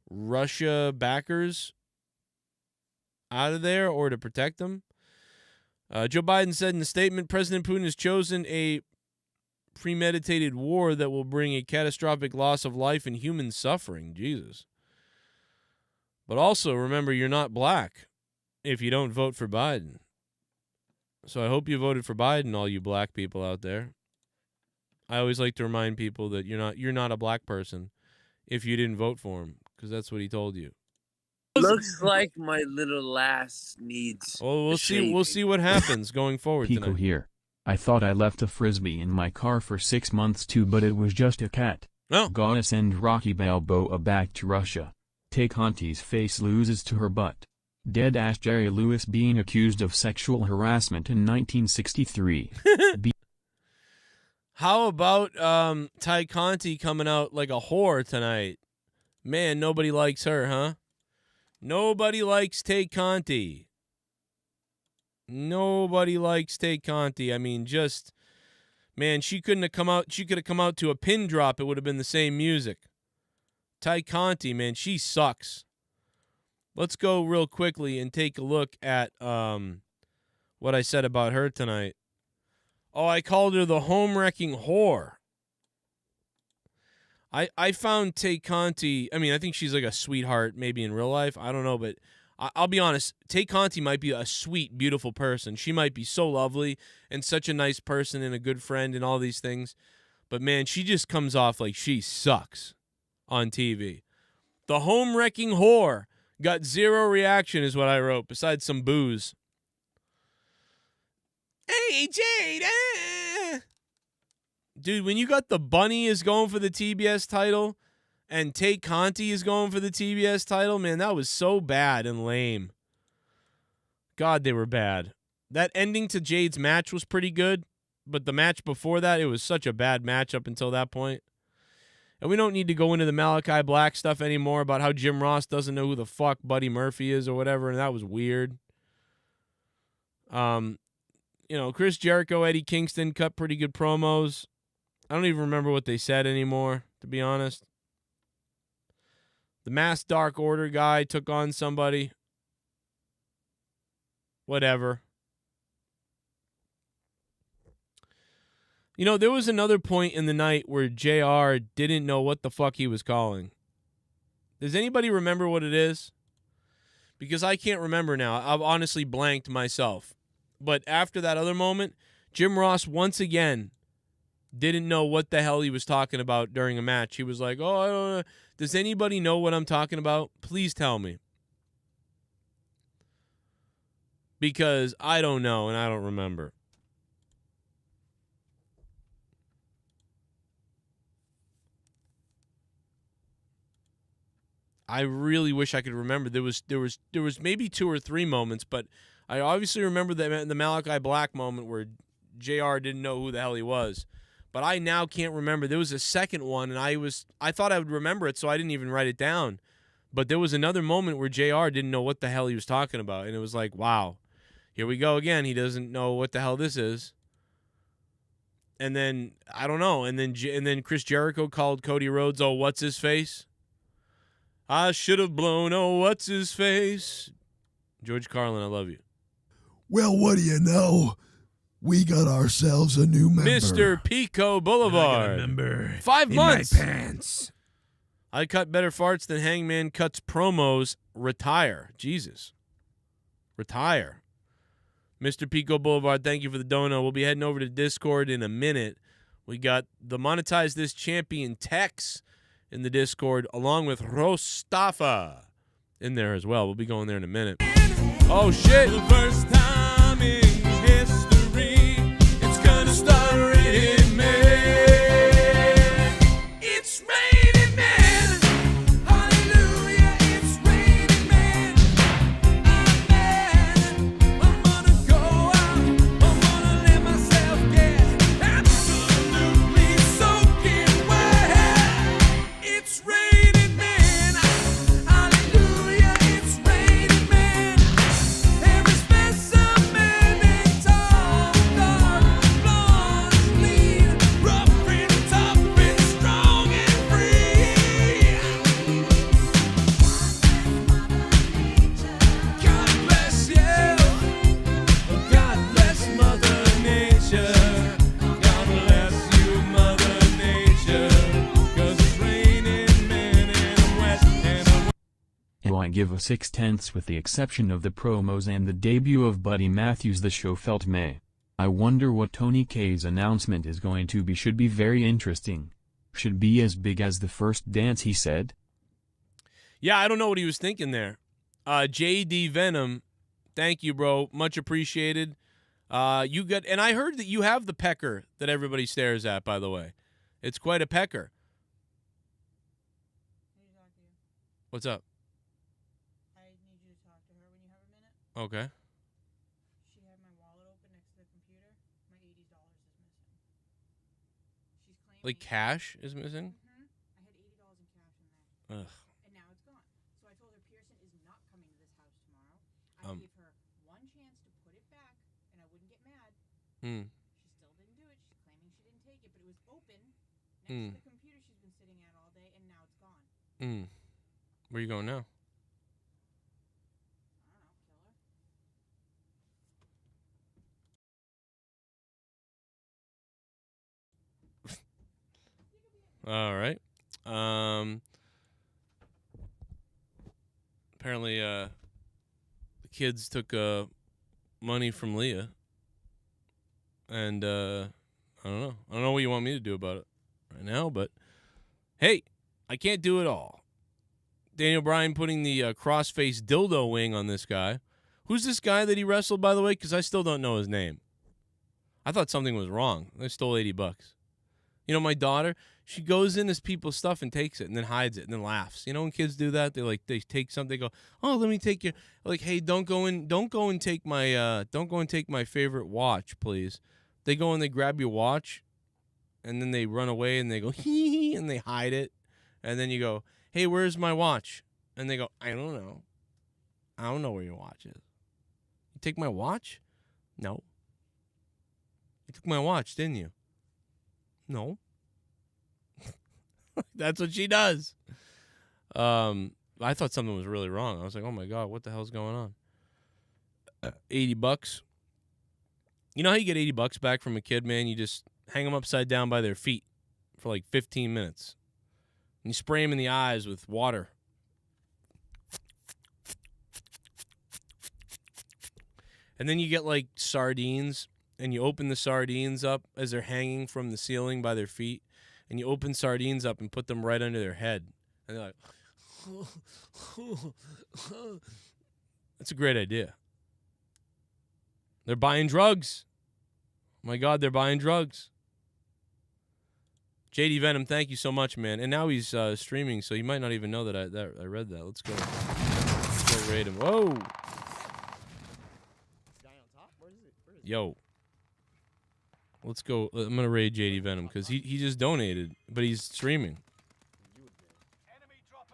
Russia backers out of there or to protect them. Joe Biden said in a statement, President Putin has chosen a premeditated war that will bring a catastrophic loss of life and human suffering. Jesus. But also, remember, you're not black if you don't vote for Biden. So I hope you voted for Biden, all you black people out there. I always like to remind people that you're not a black person if you didn't vote for him, because that's what he told you. Looks like my little lass needs. Well, we'll see what happens going forward Pico tonight. here. I thought I left a frisbee in my car for 6 months too, but it was just a cat. Oh. Gotta send Rocky Balboa back to Russia. Take Auntie's face loses to her butt. Dead-ass Jerry Lewis being accused of sexual harassment in 1963. How about Ty Conti coming out like a whore tonight? Man, nobody likes her, huh? Nobody likes Tay Conti. Nobody likes Tay Conti. I mean, just, man, she couldn't have come out. She could have come out to a pin drop. It would have been the same music. Ty Conti, man, she sucks. Let's go real quickly and take a look at what I said about her tonight. Oh, I called her the home-wrecking whore. I found Tay Conti, I mean, I think she's like a sweetheart maybe in real life. I don't know, but I'll be honest. Tay Conti might be a sweet, beautiful person. She might be so lovely and such a nice person and a good friend and all these things. But, man, she just comes off like she sucks on TV. The home-wrecking whore got zero reaction is what I wrote, besides some boos. Hey, Jade! Dude, when you got the Bunny is going for the TBS title and Tay Conti is going for the TBS title, man, that was so bad and lame. God, they were bad. That ending to Jade's match was pretty good, but the match before that, it was such a bad match up until that point. And we don't need to go into the Malachi Black stuff anymore about how Jim Ross doesn't know who the fuck Buddy Murphy is or whatever, and that was weird. Chris Jericho, Eddie Kingston cut pretty good promos. I don't even remember what they said anymore, to be honest. The Masked Dark Order guy took on somebody. Whatever. There was another point in the night where JR didn't know what the fuck he was calling. Does anybody remember what it is? Because I can't remember now. I've honestly blanked myself. But after that other moment, Jim Ross once again didn't know what the hell he was talking about during a match. He was like, oh, I don't know. Does anybody know what I'm talking about? Please tell me. Because I don't know and I don't remember. I really wish I could remember. There was maybe 2 or 3 moments, but I obviously remember the Malachi Black moment where JR didn't know who the hell he was. But I now can't remember. There was a second one, and I thought I would remember it, so I didn't even write it down. But there was another moment where JR didn't know what the hell he was talking about, and it was like, wow, here we go again. He doesn't know what the hell this is. And then I don't know. And then Chris Jericho called Cody Rhodes, oh, what's his face? I should have blown, oh, what's his face? George Carlin, I love you. Well, what do you know? We got ourselves a new member. Mr. Pico Boulevard. 5 months. In my pants. I cut better farts than Hangman cuts promos. Retire. Jesus. Retire. Mr. Pico Boulevard, thank you for the dono. We'll be heading over to Discord in a minute. We got the Monetize This Champion Tex in the Discord, along with Rostafa in there as well. We'll be going there in a minute. Oh, shit. For the first time in history, it's gonna start raining men. It's raining men. Hallelujah, it's raining men. I'm mad. I'm gonna go out. I'm gonna let myself get I give a 6/10 with the exception of the promos and the debut of Buddy Matthews. The show felt meh. I wonder what Tony K's announcement is going to be. Should be very interesting. Should be as big as the first dance, he said. Yeah, I don't know what he was thinking there. JD Venom, thank you, bro. Much appreciated. You got, and I heard that you have the pecker that everybody stares at, by the way. It's quite a pecker. What's up? I need you to talk to her when you have a minute. Okay. She had my wallet open next to the computer. My $80 is missing. She's claiming... Like cash is missing? Mm-hmm. I had $80 in cash in there. Ugh. And now it's gone. So I told her Pearson is not coming to this house tomorrow. I gave her one chance to put it back, and I wouldn't get mad. She still didn't do it. She's claiming she didn't take it, but it was open next to the computer she's been sitting at all day, and now it's gone. Where you going now? I don't know, kill her. All right. Apparently, the kids took money from Leah, and I don't know. I don't know what you want me to do about it right now, but hey, I can't do it all. Daniel Bryan putting the crossface dildo wing on this guy. Who's this guy that he wrestled, by the way? Because I still don't know his name. I thought something was wrong. I stole $80. You know, my daughter, she goes in this people's stuff and takes it and then hides it and then laughs. You know, when kids do that, they take something, they go, "Oh, let me take your," like, "Hey, don't go and take my favorite watch, please." They go and they grab your watch, and then they run away and they go hee and they hide it, and then you go, "Hey, where's my watch?" And they go, "I don't know. I don't know where your watch is." "You take my watch?" "No." "You took my watch, didn't you?" "No." That's what she does. I thought something was really wrong. I was like, "Oh my God, what the hell's going on?" $80. You know how you get $80 back from a kid, man? You just hang them upside down by their feet for like 15 minutes. And you spray them in the eyes with water. And then you get like sardines, and you open the sardines up as they're hanging from the ceiling by their feet. And you open sardines up and put them right under their head. And they're like, that's a great idea. They're buying drugs. Oh my God, they're buying drugs. JD Venom, thank you so much, man. And now he's streaming, so you might not even know that I read that. Let's go raid him. Whoa. Yo. Let's go. I'm going to raid JD Venom because he just donated, but he's streaming. Well,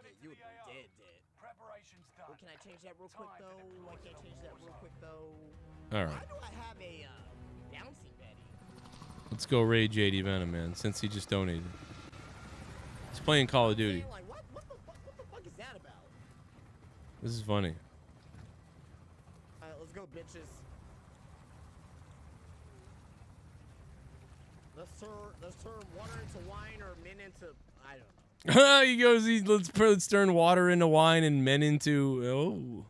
can I change that real quick, though? I can't change that real quick, though. All right. Why do I have a bouncing Betty? Let's go raid JD Venom, man, since he just donated. He's playing Call of Duty. Like, what the fuck is that about? This is funny. All right, let's go, bitches. Let's turn water into wine or men into, I don't know. He goes, let's turn water into wine and men into, oh.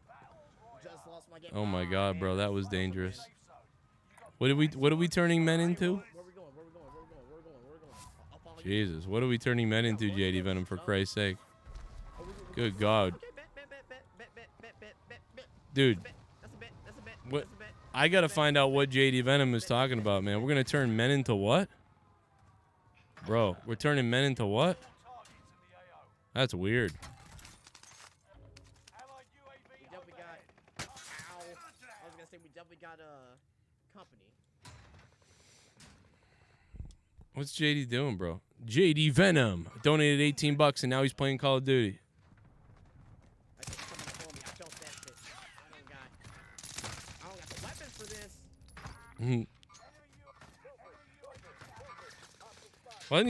Just lost my game. Oh my God, bro, that was dangerous. What are we turning men into? Where we going? I'll follow you. Jesus, what are we turning men into, JD Venom, for Christ's sake? Good God. Dude. What? I gotta find out what JD Venom is talking about, man. We're gonna turn men into what? Bro, we're turning men into what? That's weird. We definitely got, ow. I was gonna say we definitely got company. What's JD doing, bro? JD Venom donated $18 and now he's playing Call of Duty. I think someone told me I felt that shit. I don't got the weapons for this. Well,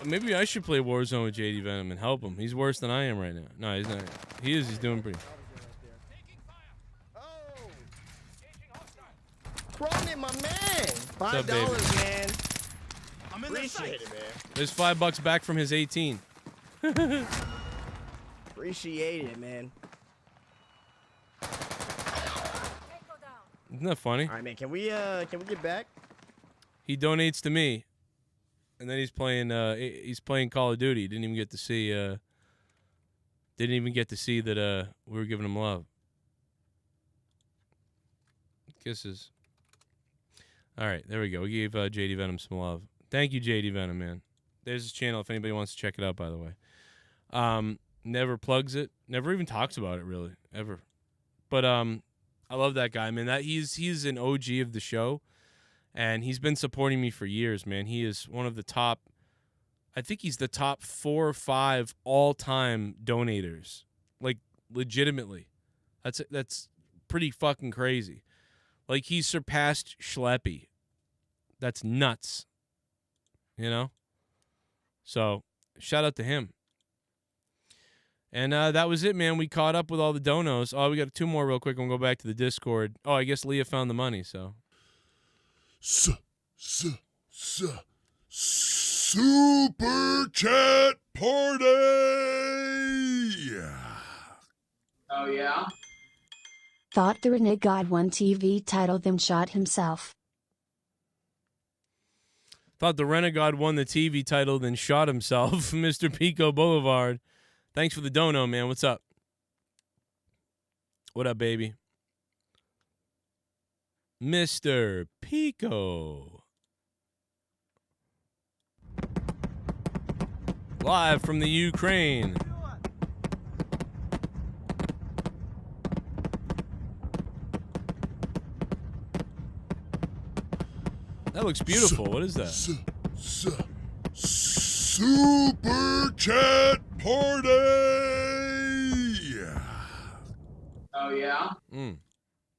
maybe I should play Warzone with JD Venom and help him. He's worse than I am right now. No, he's not. He's doing pretty. Oh. Cronin, my man. What's up, baby? $5, man. I'm in Appreciate it, man. There's $5 back from his 18. Appreciate it, man. Isn't that funny? All right, man. Can we get back? He donates to me, and then he's playing Call of Duty. Didn't even get to see that we were giving him love. Kisses. All right, there we go. We gave JD Venom some love. Thank you, JD Venom, man. There's his channel if anybody wants to check it out, by the way. Never plugs it. Never even talks about it, really, ever. But I love that guy, man. He's an OG of the show, and he's been supporting me for years, man. He is one of the top, I think he's the top 4 or 5 all-time donators. Like, legitimately. That's pretty fucking crazy. Like, he surpassed Schleppy. That's nuts. You know? So, shout out to him. And that was it, man. We caught up with all the donos. Oh, we got 2 more real quick. We'll go back to the Discord. Oh, I guess Leah found the money, so. Super Chat Party! Oh, yeah? Thought the Renegade won TV title then shot himself. Thought the Renegade won the TV title then shot himself. Mr. Pico Boulevard. Thanks for the dono, man. What's up? What up, baby? Mr. Pico. Live from the Ukraine. That looks beautiful. What is that? Super Chat Party! Oh, yeah?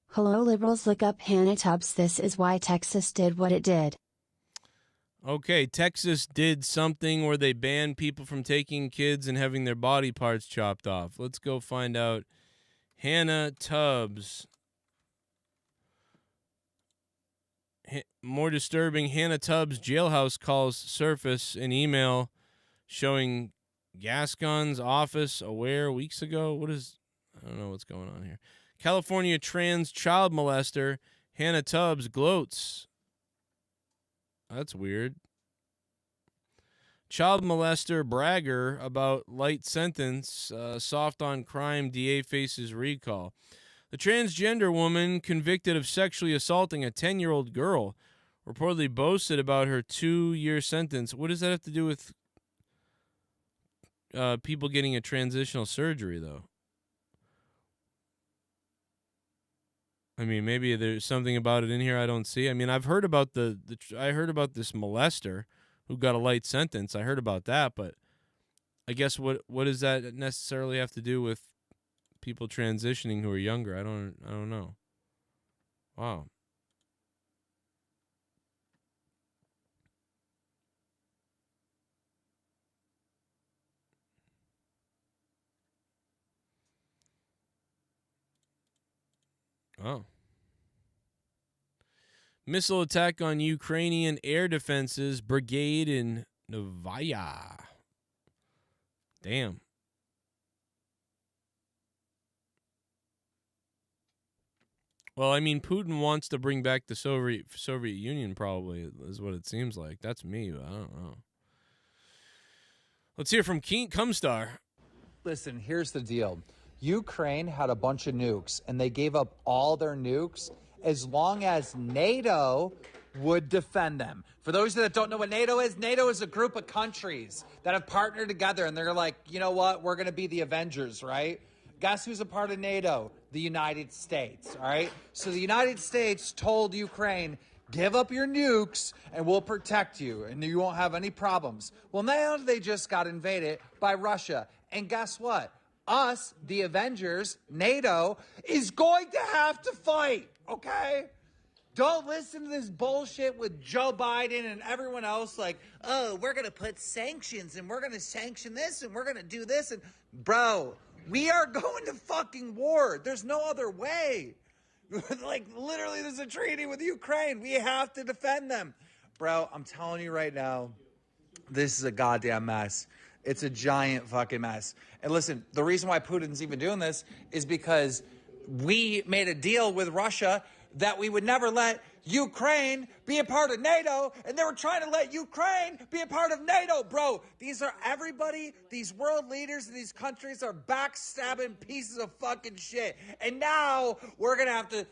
Hello liberals, look up Hannah Tubbs. This is why Texas did what it did. Okay, Texas did something where they banned people from taking kids and having their body parts chopped off. Let's go find out. Hannah Tubbs. More disturbing, Hannah Tubbs' jailhouse calls surface an email showing Gascon's office aware weeks ago. I don't know what's going on here. California trans child molester Hannah Tubbs gloats. That's weird. Child molester bragger about light sentence, soft on crime, DA faces recall. The transgender woman convicted of sexually assaulting a 10-year-old girl reportedly boasted about her 2-year sentence. What does that have to do with people getting a transitional surgery, though? I mean, maybe there's something about it in here I don't see. I mean, I've heard about I heard about this molester who got a light sentence. I heard about that, but I guess what does that necessarily have to do with people transitioning who are younger? I don't know. Wow. Oh. Missile attack on Ukrainian air defenses brigade in Novaya. Damn. Well, I mean, Putin wants to bring back the Soviet Union, probably, is what it seems like. That's me, but I don't know. Let's hear from Cumstar. Listen, here's the deal. Ukraine had a bunch of nukes, and they gave up all their nukes as long as NATO would defend them. For those that don't know what NATO is a group of countries that have partnered together, and they're like, you know what, we're going to be the Avengers, right? Guess who's a part of NATO? The United States, all right? So the United States told Ukraine, give up your nukes and we'll protect you and you won't have any problems. Well, now they just got invaded by Russia. And guess what? Us, the Avengers, NATO, is going to have to fight, okay? Don't listen to this bullshit with Joe Biden and everyone else like, oh, we're going to put sanctions and we're going to sanction this and we're going to do this. And bro, we are going to fucking war. There's no other way. Like, literally, there's a treaty with Ukraine. We have to defend them. Bro, I'm telling you right now, this is a goddamn mess. It's a giant fucking mess. And listen, the reason why Putin's even doing this is because we made a deal with Russia that we would never let Ukraine be a part of NATO, and they were trying to let Ukraine be a part of NATO, bro. These are everybody, these world leaders in these countries are backstabbing pieces of fucking shit. And now we're gonna have to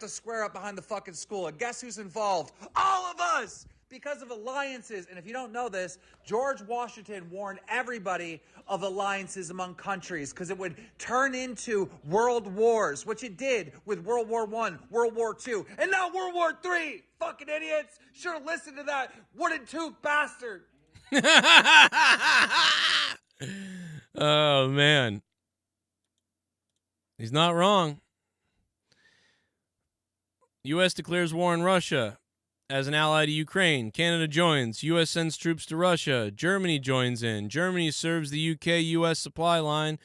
square up behind the fucking school. And guess who's involved? All of us! Because of alliances. And if you don't know this, George Washington warned everybody of alliances among countries because it would turn into world wars, which it did with World War I, World War II, and now World War III. Fucking idiots. Should have listened to that wooden tooth bastard. Oh, man. He's not wrong. U.S. declares war on Russia as an ally to Ukraine. Canada joins. U.S. sends troops to Russia. Germany joins in. Germany serves the UK-U.S. supply line.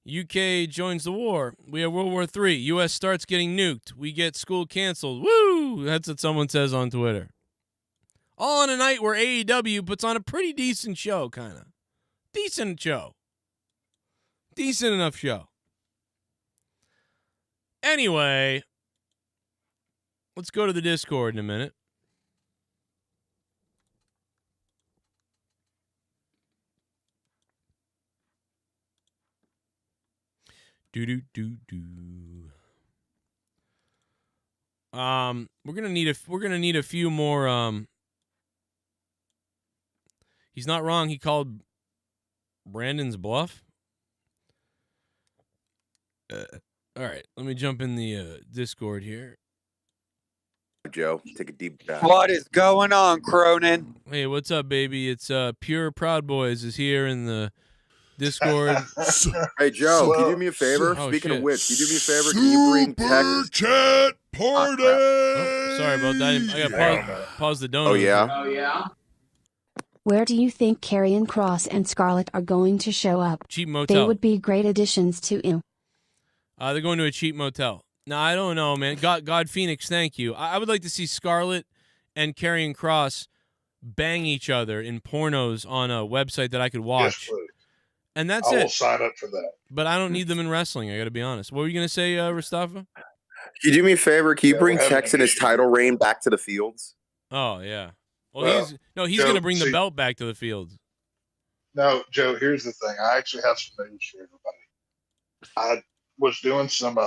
UK joins the war. We have World War III. U.S. starts getting nuked. We get school canceled. Woo! That's what someone says on Twitter. All on a night where AEW puts on a pretty decent show, kind of. Decent show. Decent enough show. Anyway, let's go to the Discord in a minute. We're gonna need a few more. He's not wrong. He called Brandon's bluff. All right, let me jump in the Discord here. Joe, take a deep breath. What is going on, Cronin? Hey, what's up, baby? It's Pure Proud Boys is here in the Discord. Hey, Joe, can you do me a favor? Speaking of which, can you do me a favor? Can you bring text? Chat party! Oh, sorry about that. I got pause the donut. Oh, yeah? Oh, yeah? Where do you think Karrion Kross and Scarlett are going to show up? Cheap motel. They would be great additions to you. They're going to a cheap motel. No, I don't know, man. God Phoenix, thank you. I would like to see Scarlett and Karrion Kross bang each other in pornos on a website that I could watch. Yes, and that's I it. will sign up for that. But I don't need them in wrestling. I got to be honest. What were you going to say, Mustafa? Can you do me a favor? Can you bring Tex and his title reign back to the fields? Oh, yeah. Well, he's Joe, going to bring the belt back to the fields. No, Joe, here's the thing. I actually have some news for everybody. I was doing some,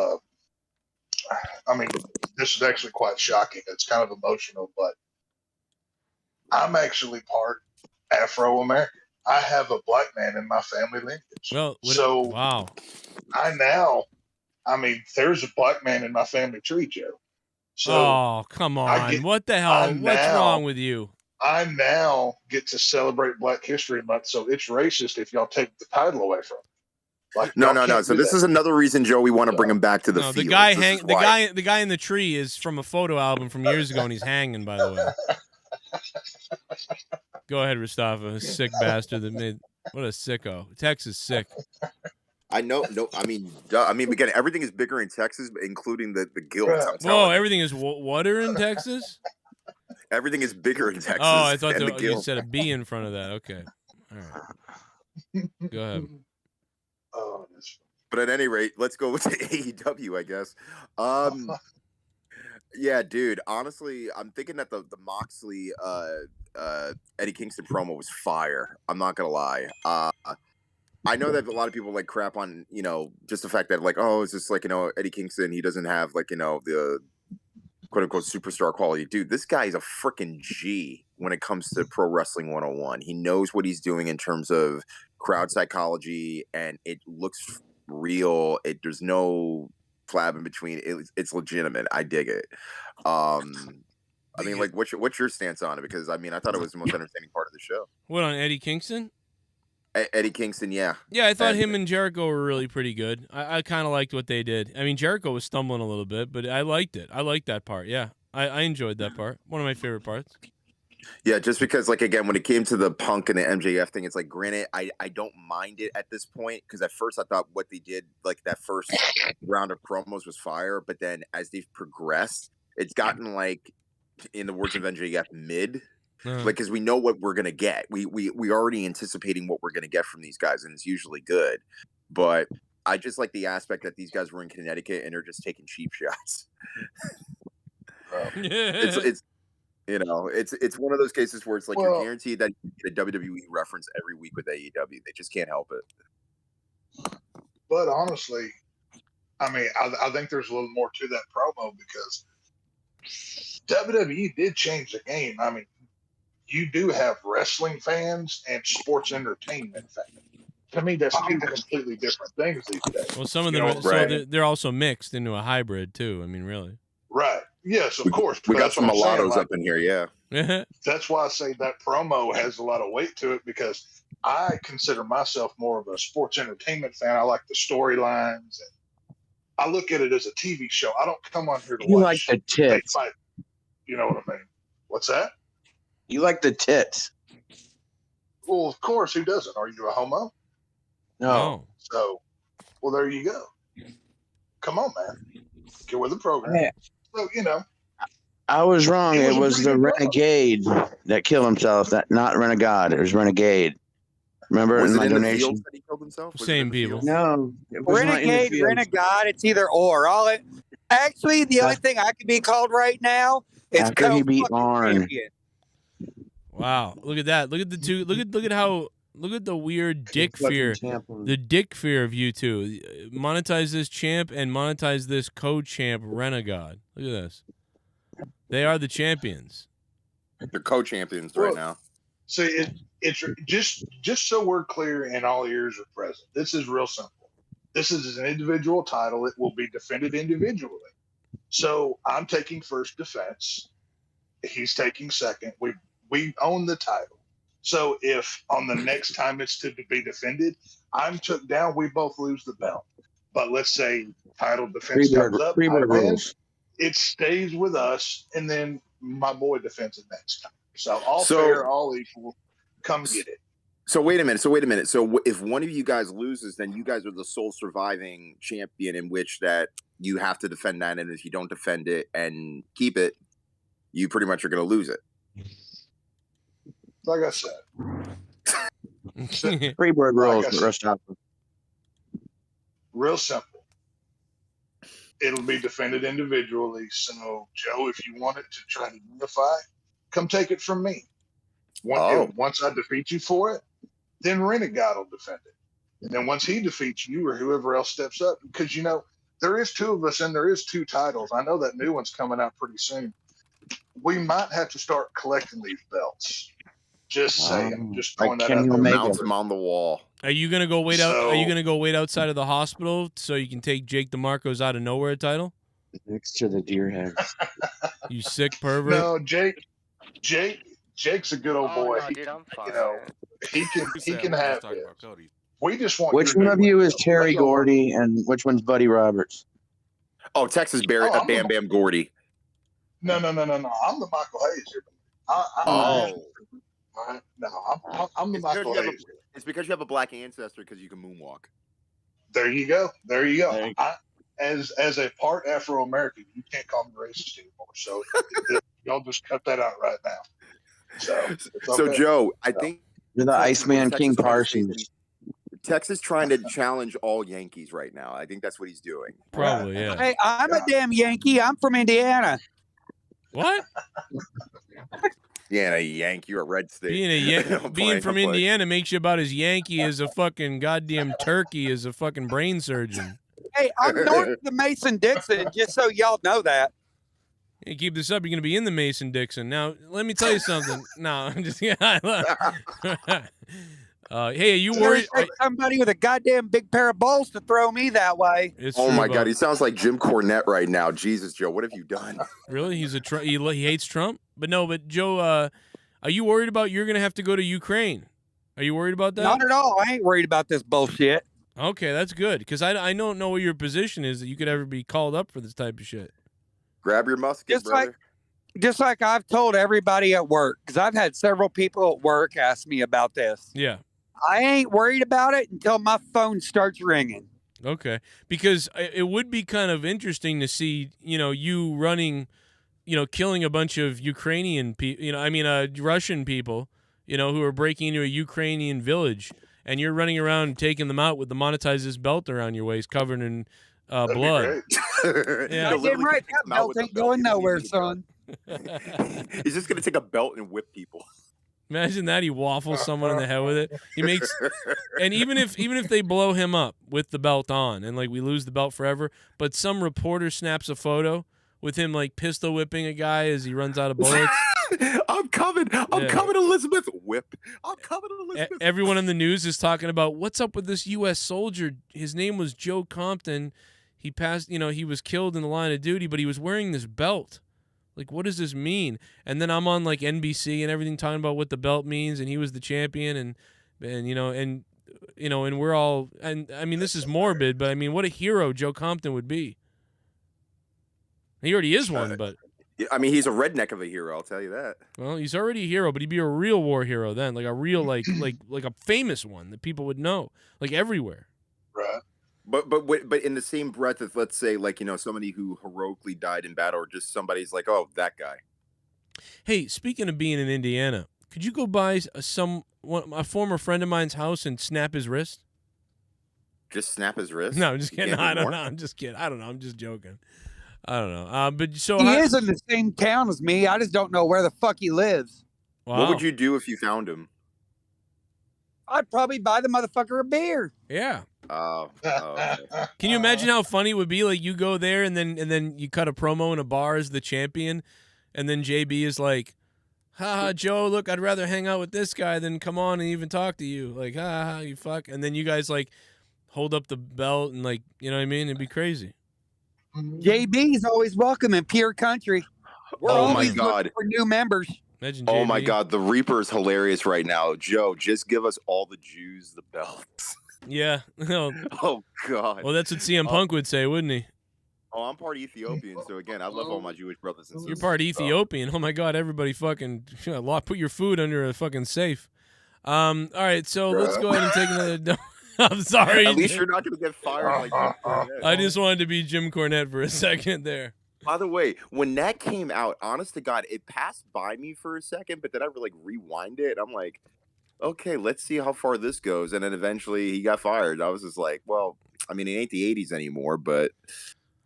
this is actually quite shocking. It's kind of emotional, but I'm actually part Afro-American. I have a black man in my family lineage. Well, wow. There's a black man in my family tree, Joe. So oh, come on. What the hell? What's wrong with you? I now get to celebrate Black History Month, so it's racist if y'all take the title away from me. Like, no. So this is another reason, Joe, we want to bring him back to the field. The guy in the tree is from a photo album from years ago, and he's hanging, by the way. Go ahead, Mustafa. Sick bastard that made. What a sicko. Tex is sick. I know. No, again, everything is bigger in Texas, including the guilt. Whoa, everything is water in Texas? Everything is bigger in Texas. Oh, I thought you said a B in front of that. Okay. All right. Go ahead. But at any rate, let's go with AEW, I guess. Yeah, dude. Honestly, I'm thinking that the Moxley Eddie Kingston promo was fire. I'm not gonna lie. I know that a lot of people like crap on, just the fact that it's just Eddie Kingston, he doesn't have the quote unquote superstar quality. Dude, this guy is a freaking G when it comes to Pro Wrestling 101. He knows what he's doing in terms of crowd psychology, and it looks real. There's no flab in between. It's legitimate. I dig it. What's your stance on it? Because I thought it was the most entertaining part of the show. What, on Eddie Kingston? Eddie Kingston, yeah. Yeah, I thought him and Jericho were really pretty good. I kind of liked what they did. Jericho was stumbling a little bit, but I liked it. I liked that part, yeah. I enjoyed that part. One of my favorite parts. Yeah, just because, again, when it came to the Punk and the MJF thing, it's granted, I don't mind it at this point, because at first I thought what they did, that first round of promos was fire, but then as they've progressed, it's gotten, in the words of MJF, mid. Because we know what we're gonna get. We already anticipating what we're gonna get from these guys, and it's usually good. But I just like the aspect that these guys were in Connecticut and they're just taking cheap shots. It's it's one of those cases where it's like you're guaranteed that you get a WWE reference every week with AEW. They just can't help it. But honestly, I mean, I think there's a little more to that promo because WWE did change the game. I mean, you do have wrestling fans and sports entertainment fans. To me, that's two completely different things these days. Well, some of them, they're also mixed into a hybrid too. I mean, really. Right. Yes, of course. We got some mulattoes up in here, yeah. That's why I say that promo has a lot of weight to it because I consider myself more of a sports entertainment fan. I like the storylines, and I look at it as a TV show. I don't come on here to You watch like the tits. fight. You know what I mean? What's that? You like the tits. Well, of course. Who doesn't? Are you a homo? No. So, well, there you go. Come on, man. Get with the program. Yeah. So, you know. I was wrong. It was the pretty good renegade that killed himself. That not renegade. It was renegade. Remember Was in it my in the donation? field that he killed himself? Was it Same in the people. field? No. It was not in the Renegade, field. renegade, it's either or. Actually, the only thing I could be called right now is After he beat co-fucking Arn. champion. Wow, look at that. Look at the two. Look at the weird dick fear. The dick fear of you two. Monetize this champ and monetize this co-champ renegade. Look at this. They are the champions. They're co-champions right now. So it's just so we're clear and all ears are present. This is real simple. This is an individual title. It will be defended individually. So I'm taking first defense. He's taking second. We own the title. So if on the next time it's to be defended, I'm took down, we both lose the belt. But let's say title defense comes up, I win, it stays with us, and then my boy defends it next time. So all fair, all equal. Come get it. So wait a minute. So if one of you guys loses, then you guys are the sole surviving champion, in which that you have to defend that, and if you don't defend it and keep it, you pretty much are going to lose it. Like I said. Freebird rules, Like I but rest out. Real simple. It'll be defended individually. So, Joe, if you want it to try to unify, come take it from me. Once I defeat you for it, then Renegade will defend it. And then once he defeats you or whoever else steps up, because, you know, there is two of us and there is two titles. I know that new one's coming out pretty soon. We might have to start collecting these belts. Just saying. Just throwing that out there. Mount them on the wall. Are you gonna go wait out? Are you gonna go wait outside of the hospital so you can take Jake DeMarco's out of nowhere title? Next to the deer head. You sick pervert. No, Jake's a good old boy. No, dude, I'm fine. You know, he can have it. We just want. Which one of you is Terry Gordy and which one's Buddy Roberts? Oh, Texas Bam Bam Gordy. No. I'm the Michael Hayes here. I'm the Michael Hayes. It's because you have a black ancestor because you can moonwalk. There you go. As a part Afro-American, you can't call me racist anymore. So y'all just cut that out right now. So Joe, I think you're the Iceman King Parsons. Texas trying to challenge all Yankees right now. I think that's what he's doing. Probably, yeah. Hey, I'm a damn Yankee. I'm from Indiana. What? Yeah, a Yankee or a red state. Being from Indiana makes you about as Yankee as a fucking goddamn turkey as a fucking brain surgeon. Hey, I'm north of the Mason-Dixon, just so y'all know that. You keep this up, you're going to be in the Mason-Dixon. Now, let me tell you something. No, I'm just... hey, are you worried? Somebody with a goddamn big pair of balls to throw me that way. Oh, my God. He sounds like Jim Cornette right now. Jesus, Joe, what have you done? Really? He's he hates Trump? But Joe, are you worried about you're going to have to go to Ukraine? Are you worried about that? Not at all. I ain't worried about this bullshit. Okay, that's good. Because I don't know what your position is that you could ever be called up for this type of shit. Grab your musket, brother. Just like I've told everybody at work, because I've had several people at work ask me about this. Yeah. I ain't worried about it until my phone starts ringing. Okay. Because it would be kind of interesting to see, you running, killing a bunch of Ukrainian people, Russian people, who are breaking into a Ukrainian village, and you're running around taking them out with the monetize this belt around your waist, covered in blood. Yeah. Goddamn right. That belt ain't going nowhere, son. He's just gonna take a belt and whip people. Imagine that he waffles someone in the head with it. He makes, and even if they blow him up with the belt on, and like we lose the belt forever, but some reporter snaps a photo with him like pistol whipping a guy as he runs out of bullets. I'm coming, Elizabeth. Whip. I'm coming, Elizabeth. Everyone in the news is talking about what's up with this U.S. soldier. His name was Joe Compton. He passed, he was killed in the line of duty, but he was wearing this belt. Like, what does this mean? And then I'm on like NBC and everything talking about what the belt means, and he was the champion, and we're all, and I mean, this is morbid, but I mean, what a hero Joe Compton would be. He already is one, but I mean, he's a redneck of a hero. I'll tell you that. Well, he's already a hero, but he'd be a real war hero then, like a real like a famous one that people would know, like everywhere. Right. But in the same breath, if let's say like somebody who heroically died in battle, or just somebody's like, oh, that guy. Hey, speaking of being in Indiana, could you go by a former friend of mine's house and snap his wrist? Just snap his wrist? No, I'm just kidding. No, I don't know. I'm just kidding. I don't know. I'm just joking. I don't know. But so he is in the same town as me. I just don't know where the fuck he lives. Wow. What would you do if you found him? I'd probably buy the motherfucker a beer. Yeah. Oh. Can you imagine how funny it would be? Like you go there and then you cut a promo in a bar as the champion, and then JB is like, "Ha, Joe, look, I'd rather hang out with this guy than come on and even talk to you." Like, ha, you fuck. And then you guys like hold up the belt and like, you know what I mean? It'd be crazy. JB's always welcome in Pure Country. We're always looking for new members. Imagine oh JB. my God, the Reaper is hilarious right now. Joe, just give us all the Jews the belts. Yeah. Oh God. Well, that's what CM Punk would say, wouldn't he? Oh, I'm part Ethiopian, so again, I love all my Jewish brothers and sisters. You're part Ethiopian. Oh my God, everybody fucking put your food under a fucking safe. All right, so let's go ahead and take another. I'm sorry. At least you're not going to get fired like Jim Cornette. I just wanted to be Jim Cornette for a second there. By the way, when that came out, honest to God, it passed by me for a second, but then I like rewind it. I'm like, okay, let's see how far this goes. And then eventually he got fired. I was just like, well, I mean, it ain't the 80s anymore, but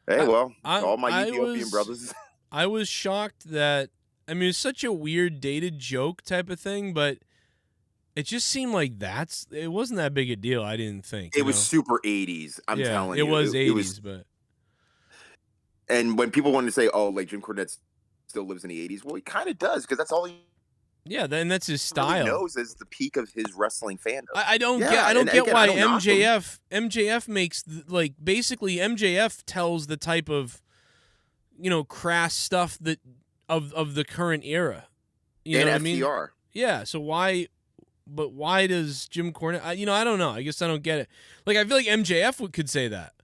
hey, all my Ethiopian brothers. I was shocked that, I mean, it's such a weird dated joke type of thing, but it just seemed like it wasn't that big a deal, I didn't think. It was super 80s, I'm telling you. It was 80s, but. And when people want to say, oh, like Jim Cornette still lives in the 80s, well, he kind of does, because that's all he that's his style. Really knows is the peak of his wrestling fandom. I don't get why MJF makes basically MJF tells the type of crass stuff that of the current era. You know what I mean? Yeah. So why does Jim Cornette? I don't know. I guess I don't get it. Like I feel like MJF could say that.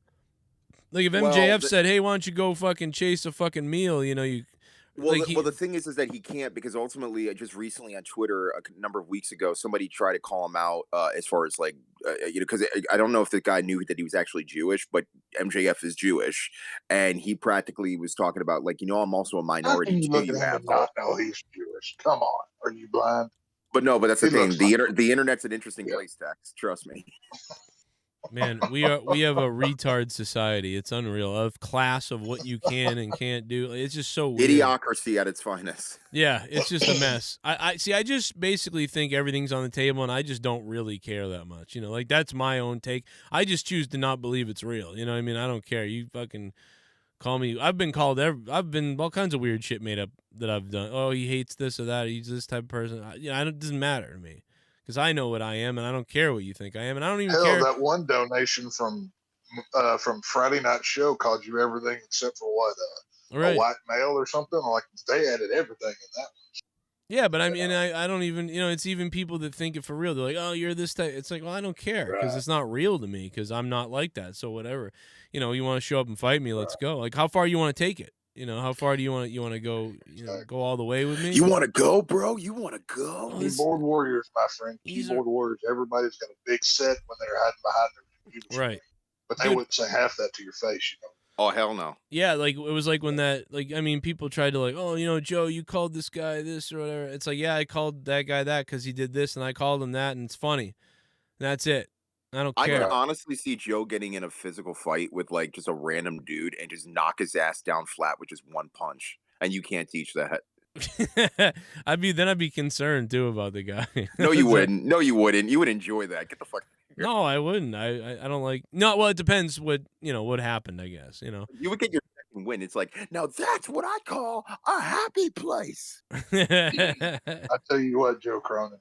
Like if MJF said, "Hey, why don't you go fucking chase a fucking meal?" The thing is that he can't, because ultimately, just recently on Twitter, a number of weeks ago, somebody tried to call him out as far as because I don't know if the guy knew that he was actually Jewish, but MJF is Jewish, and he practically was talking about I'm also a minority. You have not know he's Jewish. Come on, are you blind? But that's the thing. The internet's an interesting place, Tex. Trust me. Man, we have a retard society. It's unreal. Of class of what you can and can't do. It's just so weird. Idiocracy at its finest. Yeah, it's just a mess. I just basically think everything's on the table, and I just don't really care that much. That's my own take. I just choose to not believe it's real. You know what I mean? I don't care. You fucking call me. I've been all kinds of weird shit made up that I've done. Oh, he hates this or that. He's this type of person. It doesn't matter to me. Because I know what I am, and I don't care what you think I am, and I don't even care. That one donation from Friday Night Show called you everything except for what a white male or something. Like they added everything in that one. Yeah, but I mean, I don't even it's even people that think it for real. They're like, oh, you're this type. It's like, well, I don't care because it's not real to me because I'm not like that. So whatever, you want to show up and fight me, let's go. Like, how far you want to take it? How far do you want to go? Go all the way with me? You want to go, bro? You want to go? Keyboard warriors, my friend. Keyboard warriors. Everybody's got a big set when they're hiding behind their computer. Right. But they wouldn't say half that to your face, Oh, hell no. Yeah, like it was like when people tried to oh, Joe, you called this guy this or whatever. It's like, yeah, I called that guy that because he did this, and I called him that, and it's funny. And that's it. I don't I care. can honestly see Joe getting in a physical fight with like just a random dude and just knock his ass down flat with just one punch, and you can't teach that. I'd be concerned too about the guy. No, you wouldn't. No, you wouldn't. You would enjoy that. Get the fuck. No, I wouldn't. I don't like. No, well, it depends what what happened. I guess You would get your second win. It's like, now that's what I call a happy place. I tell you what, Joe Cronin.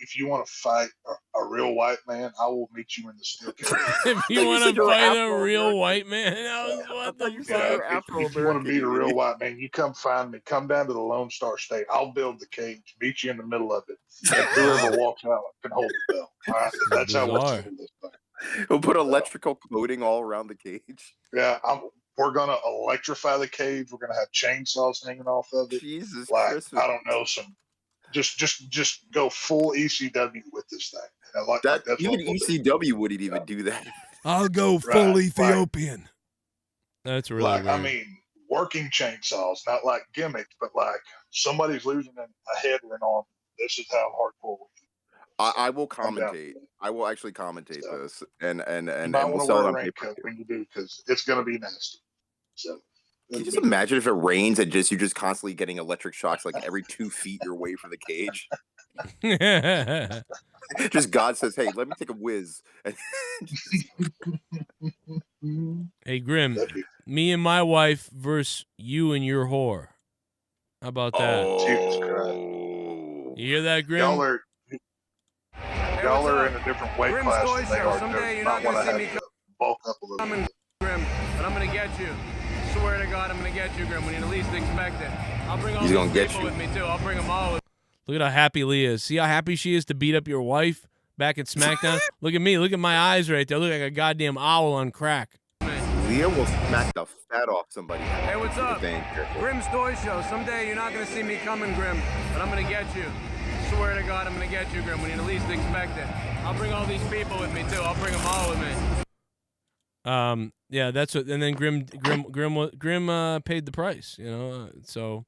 If you want to fight a real white man, I will meet you in the steel cage. If you want to fight a real white man, what the fuck? If you want to meet a real white man, you come find me. Come down to the Lone Star State. I'll build the cage, meet you in the middle of it, and whoever walks out can hold the bell. All right? That's how we'll settle this thing. We'll put electrical coating all around the cage. Yeah, we're gonna electrify the cage. We're gonna have chainsaws hanging off of it. Jesus Christ! I don't know, just go full ECW with this thing. That's even ECW wouldn't even do that. I'll go full Ethiopian. That's really like, weird. I mean, working chainsaws, not like gimmicks, but like somebody's losing a head or an arm. This is how hardcore we do. I will commentate. I will actually commentate this, and You might we'll want to sell wear it a on raincoat paper. when you do, because it's gonna be nasty. So. Can you just imagine if it rains and you're just constantly getting electric shocks like every 2 feet you're away from the cage? Just God says, "Hey, let me take a whiz." Hey, Grim, me and my wife versus you and your whore. How about that? Jesus Christ. You hear that, Grim? Y'all are in a different weight class than they are. Someday you're Might not wanna gonna see me have to bulk up a little bit. Grim, but I'm gonna get you. Swear to God, I'm gonna get you, Grim, when you least expect it. I'll bring all He's gonna these get people you. with me too. I'll bring them all with Look at how happy Leah is. See how happy she is to beat up your wife back at SmackDown? Look at me. Look at my eyes right there. Look like a goddamn owl on crack. Leah will smack the fat off somebody. Hey, what's up? Dang, careful. Grim's Toy Show. Someday you're not gonna see me coming, Grim, but I'm gonna get you. Swear to God, I'm gonna get you, Grim, when you least expect it. I'll bring all these people with me too. I'll bring them all with me. Yeah, that's what. And then Grim paid the price. So,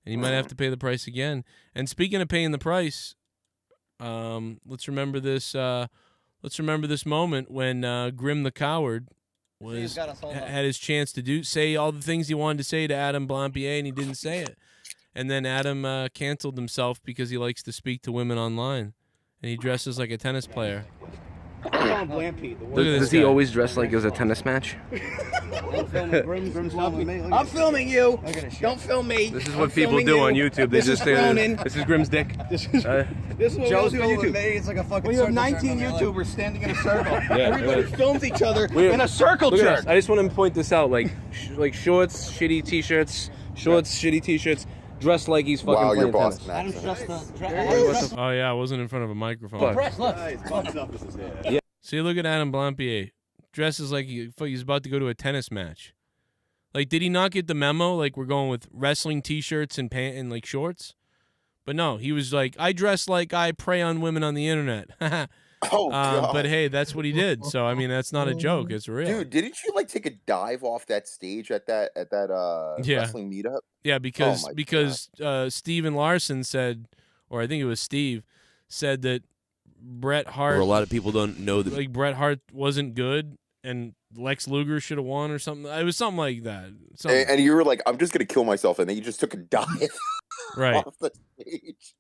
and he might have to pay the price again. And speaking of paying the price, let's remember this. Let's remember this moment when Grim the Coward had his chance to say all the things he wanted to say to Adam Blampier, and he didn't say it. And then Adam canceled himself because he likes to speak to women online, and he dresses like a tennis player. Look at this Does he guy. always dress like it was a tennis match? I'm filming you. Don't film me. This is I'm what people filming do you. on YouTube. They This just is say, Cronin. this is Grim's dick. This is what Joe's we all do on YouTube. YouTube. It's like a fucking We have circle 19 jerk. YouTubers standing in a circle. Yeah, Everybody yeah. films each other We're- in a circle Look at jerk. this. I just want to point this out. Like shorts, shitty t-shirts, shitty t-shirts, dressed like he's fucking Wow, playing your boss, tennis. Max. Oh yeah, I wasn't in front of a microphone. Yeah. See, look at Adam Blampier. Dresses like he's about to go to a tennis match. Like, did he not get the memo? Like, we're going with wrestling t-shirts and like shorts? But no, he was like, I dress like I prey on women on the internet. God. But hey, that's what he did. So I mean, that's not a joke. It's real. Dude, didn't you like take a dive off that stage at that Yeah. wrestling meetup? Yeah, because Oh my Steven Larson said, or I think it was Steve, said that Bret Hart. Or a lot of people don't know that. Like Bret Hart wasn't good, and Lex Luger should have won or something. It was something like that. Something. And you were like, I'm just gonna kill myself, and then you just took a dive Right. off the stage.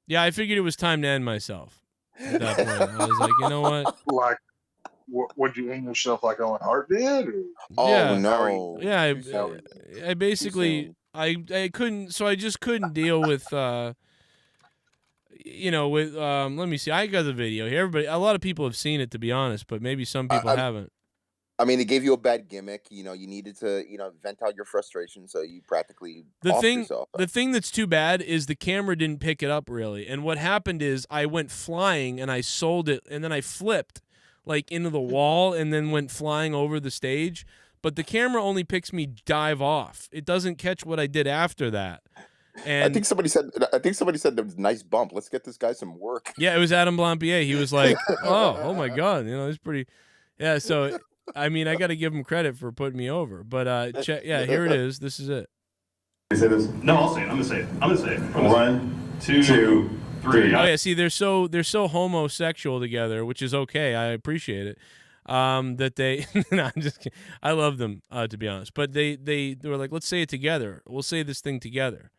Yeah, I figured it was time to end myself. At that point, I was like, you know what? Like, would you end yourself like Owen Hart did? Or? Oh Yeah. no! Yeah, I basically I couldn't, so I just couldn't deal with let me see. I got the video here. Everybody, a lot of people have seen it, to be honest, but maybe some people haven't. I mean, they gave you a bad gimmick. You needed to, vent out your frustration, so you practically offed yourself. The thing that's too bad is the camera didn't pick it up really. And what happened is I went flying and I sold it, and then I flipped like into the wall and then went flying over the stage. But the camera only picks me dive off. It doesn't catch what I did after that. And I think somebody said there was a nice bump. Let's get this guy some work. yeah, it was Adam Blampier. He was like, oh my God, it's pretty. Yeah, so I mean, I got to give him credit for putting me over. But check, yeah, here it is. This is it. You say this? No, I'll say it. I'm gonna say it. 1, 2, 3. Oh yeah, see, they're so homosexual together, which is okay. I appreciate it. That they, no, I'm just kidding. I love them, to be honest. But they were like, let's say it together. We'll say this thing together.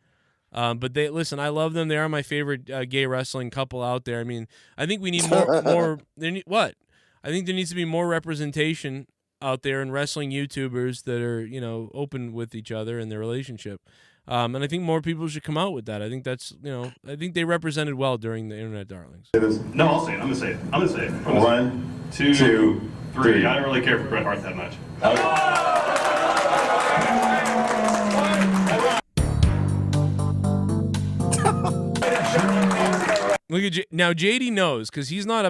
But they listen. I love them. They are my favorite gay wrestling couple out there. I mean, I think we need more. What? I think there needs to be more representation out there in wrestling YouTubers that are open with each other in their relationship. And I think more people should come out with that. I think that's I think they represented well during the Internet Darlings. No, I'll say it. I'm gonna say it. 1, 2, 3. I don't really care for Bret Hart that much. Look at now. JD knows because he's not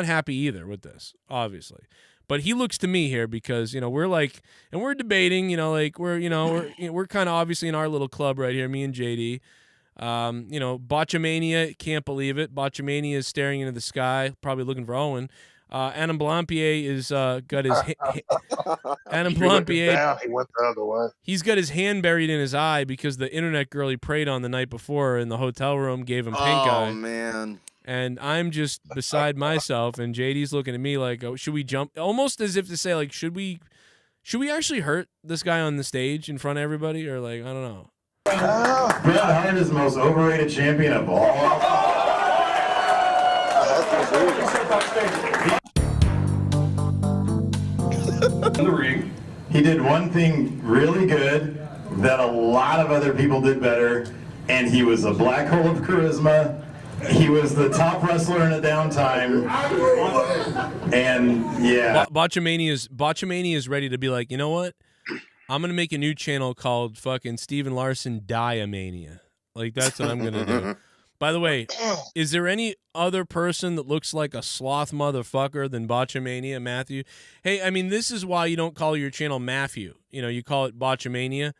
happy either with this, obviously. But he looks to me here because we're like, and we're debating. We're kind of obviously in our little club right here, me and JD. Botchamania, can't believe it. Botchamania is staring into the sky, probably looking for Owen. Adam Blampier is got his Adam Blampier. He went the other way. He's got his hand buried in his eye because the internet girl he preyed on the night before in the hotel room gave him pink eye. Oh man. And I'm just beside myself, and JD's looking at me like, "Oh, should we jump?" Almost as if to say, like, "Should we actually hurt this guy on the stage in front of everybody?" Or like, I don't know. Bret Hart is the most overrated champion of all. In the ring, he did one thing really good that a lot of other people did better, and he was a black hole of charisma. He was the top wrestler in a downtime, and yeah. Botchamania is ready to be like, you know what? I'm gonna make a new channel called fucking Steven Larson Diamania. Like that's what I'm gonna do. By the way, is there any other person that looks like a sloth motherfucker than Botchamania, Matthew? Hey, I mean, this is why you don't call your channel Matthew. You call it Botchamania.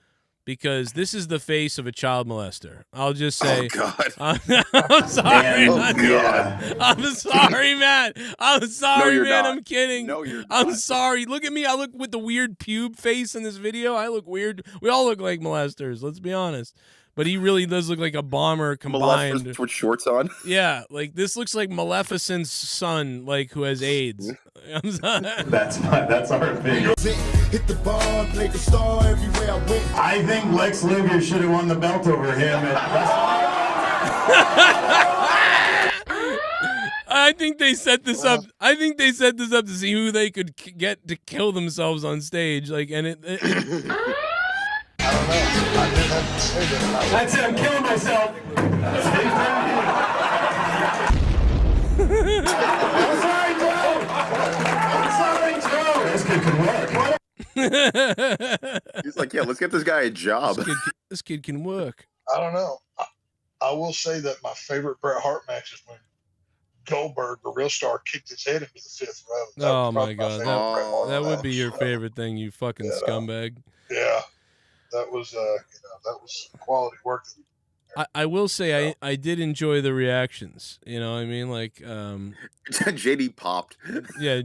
Because this is the face of a child molester. I'll just say. Oh God! I'm sorry. God. I'm sorry, Matt. I'm sorry, no, man. not. I'm kidding. No, you're I'm not. sorry. Look at me. I look with the weird pube face in this video. I look weird. We all look like molesters. Let's be honest. But he really does look like a bomber combined. Molesters with shorts on. Yeah, like this looks like Maleficent's son, like who has AIDS. I'm sorry. That's our opinion. Hit the bar, play the star everywhere I went. I think Lex Luger should have won the belt over him at I think they set this up. I think they set this up to see who they could get to kill themselves on stage. Like, and it I don't know. I didn't have to say that. That's it. I'm killing myself. I'm sorry, Joe. This kid can work. He's like, yeah, let's get this guy a job. This kid can work. I don't know. I will say that my favorite Bret Hart match is when Goldberg, the real star, kicked his head into the fifth row. Oh my God, that would be your favorite thing, you fucking scumbag. Yeah, that was that was quality work. I will say I did enjoy the reactions. You know what I mean? Like JD popped. Yeah,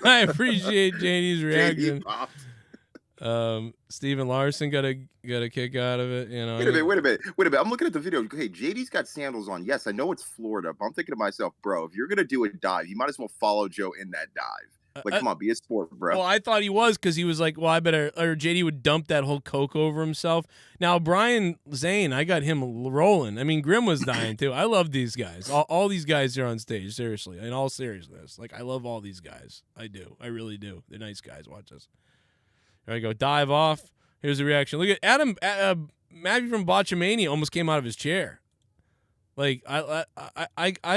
I appreciate JD's reaction. JD popped. Steven Larson got a kick out of it. You know. Wait a minute. I'm looking at the video. Hey, JD's got sandals on. Yes, I know it's Florida, but I'm thinking to myself, bro, if you're gonna do a dive, you might as well follow Joe in that dive. Like, come on, be a sport, bro. Well, I thought he was because he was like, well, I better, or JD would dump that whole coke over himself. Now, Brian Zane, I got him rolling. I mean, Grim was dying too. I love these guys. All these guys are on stage, seriously. In all seriousness. Like, I love all these guys. I do. I really do. They're nice guys. Watch this. There we go. Dive off. Here's the reaction. Look at Adam, Matthew from Botchamania almost came out of his chair. Like, I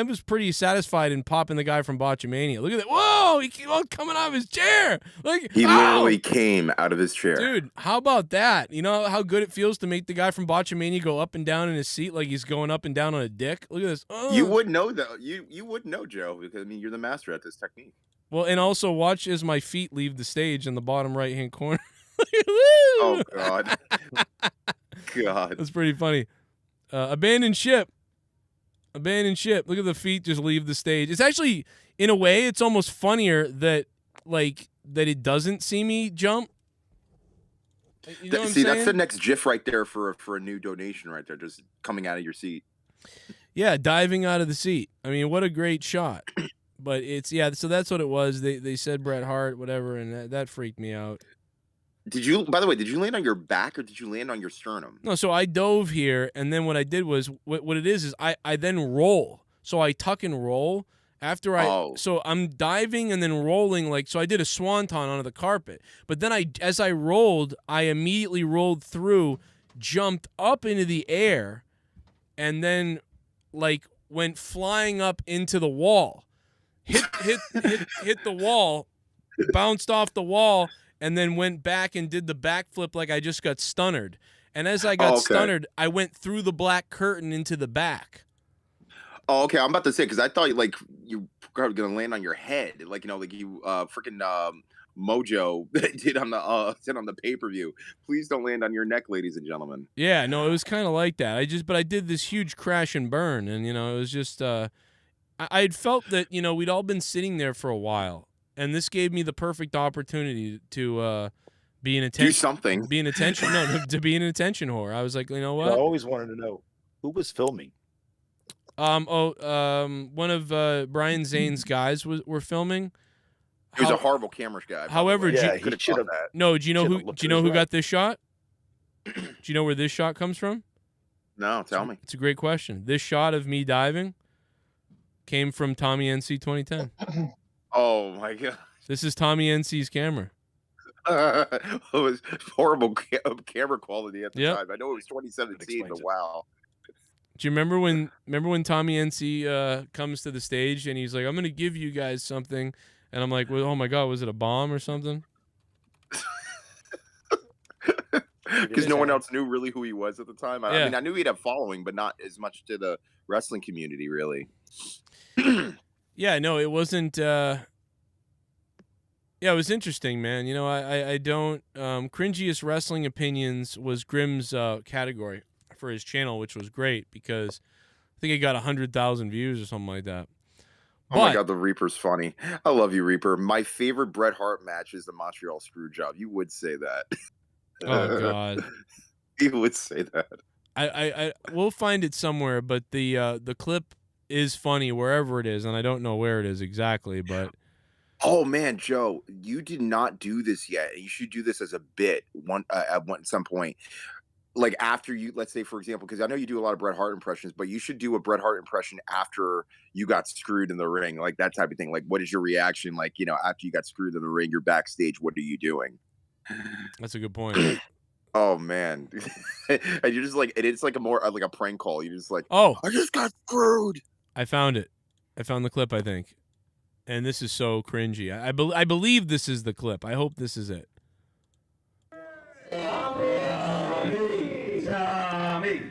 was pretty satisfied in popping the guy from Botchamania. Look at that. Whoa, he came out coming out of his chair. Like, he literally came out of his chair. Dude, how about that? You know how good it feels to make the guy from Botchamania go up and down in his seat like he's going up and down on a dick? Look at this. Oh. You would know, though. You would know, Joe, because, I mean, you're the master at this technique. Well, and also watch as my feet leave the stage in the bottom right-hand corner. Oh, God. God. That's pretty funny. Abandoned ship. Abandoned ship. Look at the feet just leave the stage. It's actually, in a way, it's almost funnier that it doesn't see me jump. You know See, that's the next GIF right there for a new donation right there, just coming out of your seat. Yeah, diving out of the seat. I mean, what a great shot. But it's so that's what it was. They said Bret Hart, whatever, and that freaked me out. By the way, did you land on your back or did you land on your sternum? No, so I dove here, and then what I did was what it is I then roll. So I tuck and roll after so I'm diving and then rolling so I did a swanton onto the carpet. But then as I rolled, I immediately rolled through, jumped up into the air, and then went flying up into the wall. Hit the wall, bounced off the wall, and then went back and did the backflip like I just got stunnered. And as I got stunnered, I went through the black curtain into the back. Oh, okay. I'm about to say, because I thought you were gonna land on your head, you freaking Mojo did on the pay-per-view. Please don't land on your neck, ladies and gentlemen. Yeah, no, it was kind of like that. But I did this huge crash and burn, and it was just I had felt that we'd all been sitting there for a while. And this gave me the perfect opportunity to be an attention. Do something. Be an attention. No, to be an attention whore. I was like, you know what? I always wanted to know who was filming. One of Brian Zane's guys were filming. He was a horrible camera guy. However, he should have that. No, do you know who got this shot? Do you know where this shot comes from? No, tell me. It's a great question. This shot of me diving came from Tommy NC 2010. Oh my god! This is Tommy NC's camera. It was horrible camera quality at the time. I know it was 2017, but wow. Do you remember when Tommy NC comes to the stage and he's like, "I'm gonna give you guys something," and I'm like, well, "Oh my god, was it a bomb or something?" Because no one else knew really who he was at the time. I mean, I knew he'd have following, but not as much to the wrestling community, really. Yeah, no, it wasn't. Yeah, it was interesting, man. I don't. Cringiest wrestling opinions was Grimm's category for his channel, which was great because I think it got 100,000 views or something like that. Oh my god, the Reaper's funny. I love you, Reaper. My favorite Bret Hart match is the Montreal Screwjob. You would say that. Oh god, you would say that. I we'll find it somewhere, but the clip is funny wherever it is, and I don't know where it is exactly, but oh man, Joe, you did not do this yet. You should do this as a bit at some point. Like after you, let's say for example, because I know you do a lot of Bret Hart impressions, but you should do a Bret Hart impression after you got screwed in the ring, like that type of thing. Like, what is your reaction? Like, after you got screwed in the ring, you're backstage. What are you doing? That's a good point. Oh man, and you're just like, it's like a prank call. You're just like, oh, I just got screwed. I found it. I found the clip, I think. And this is so cringy. I believe this is the clip. I hope this is it.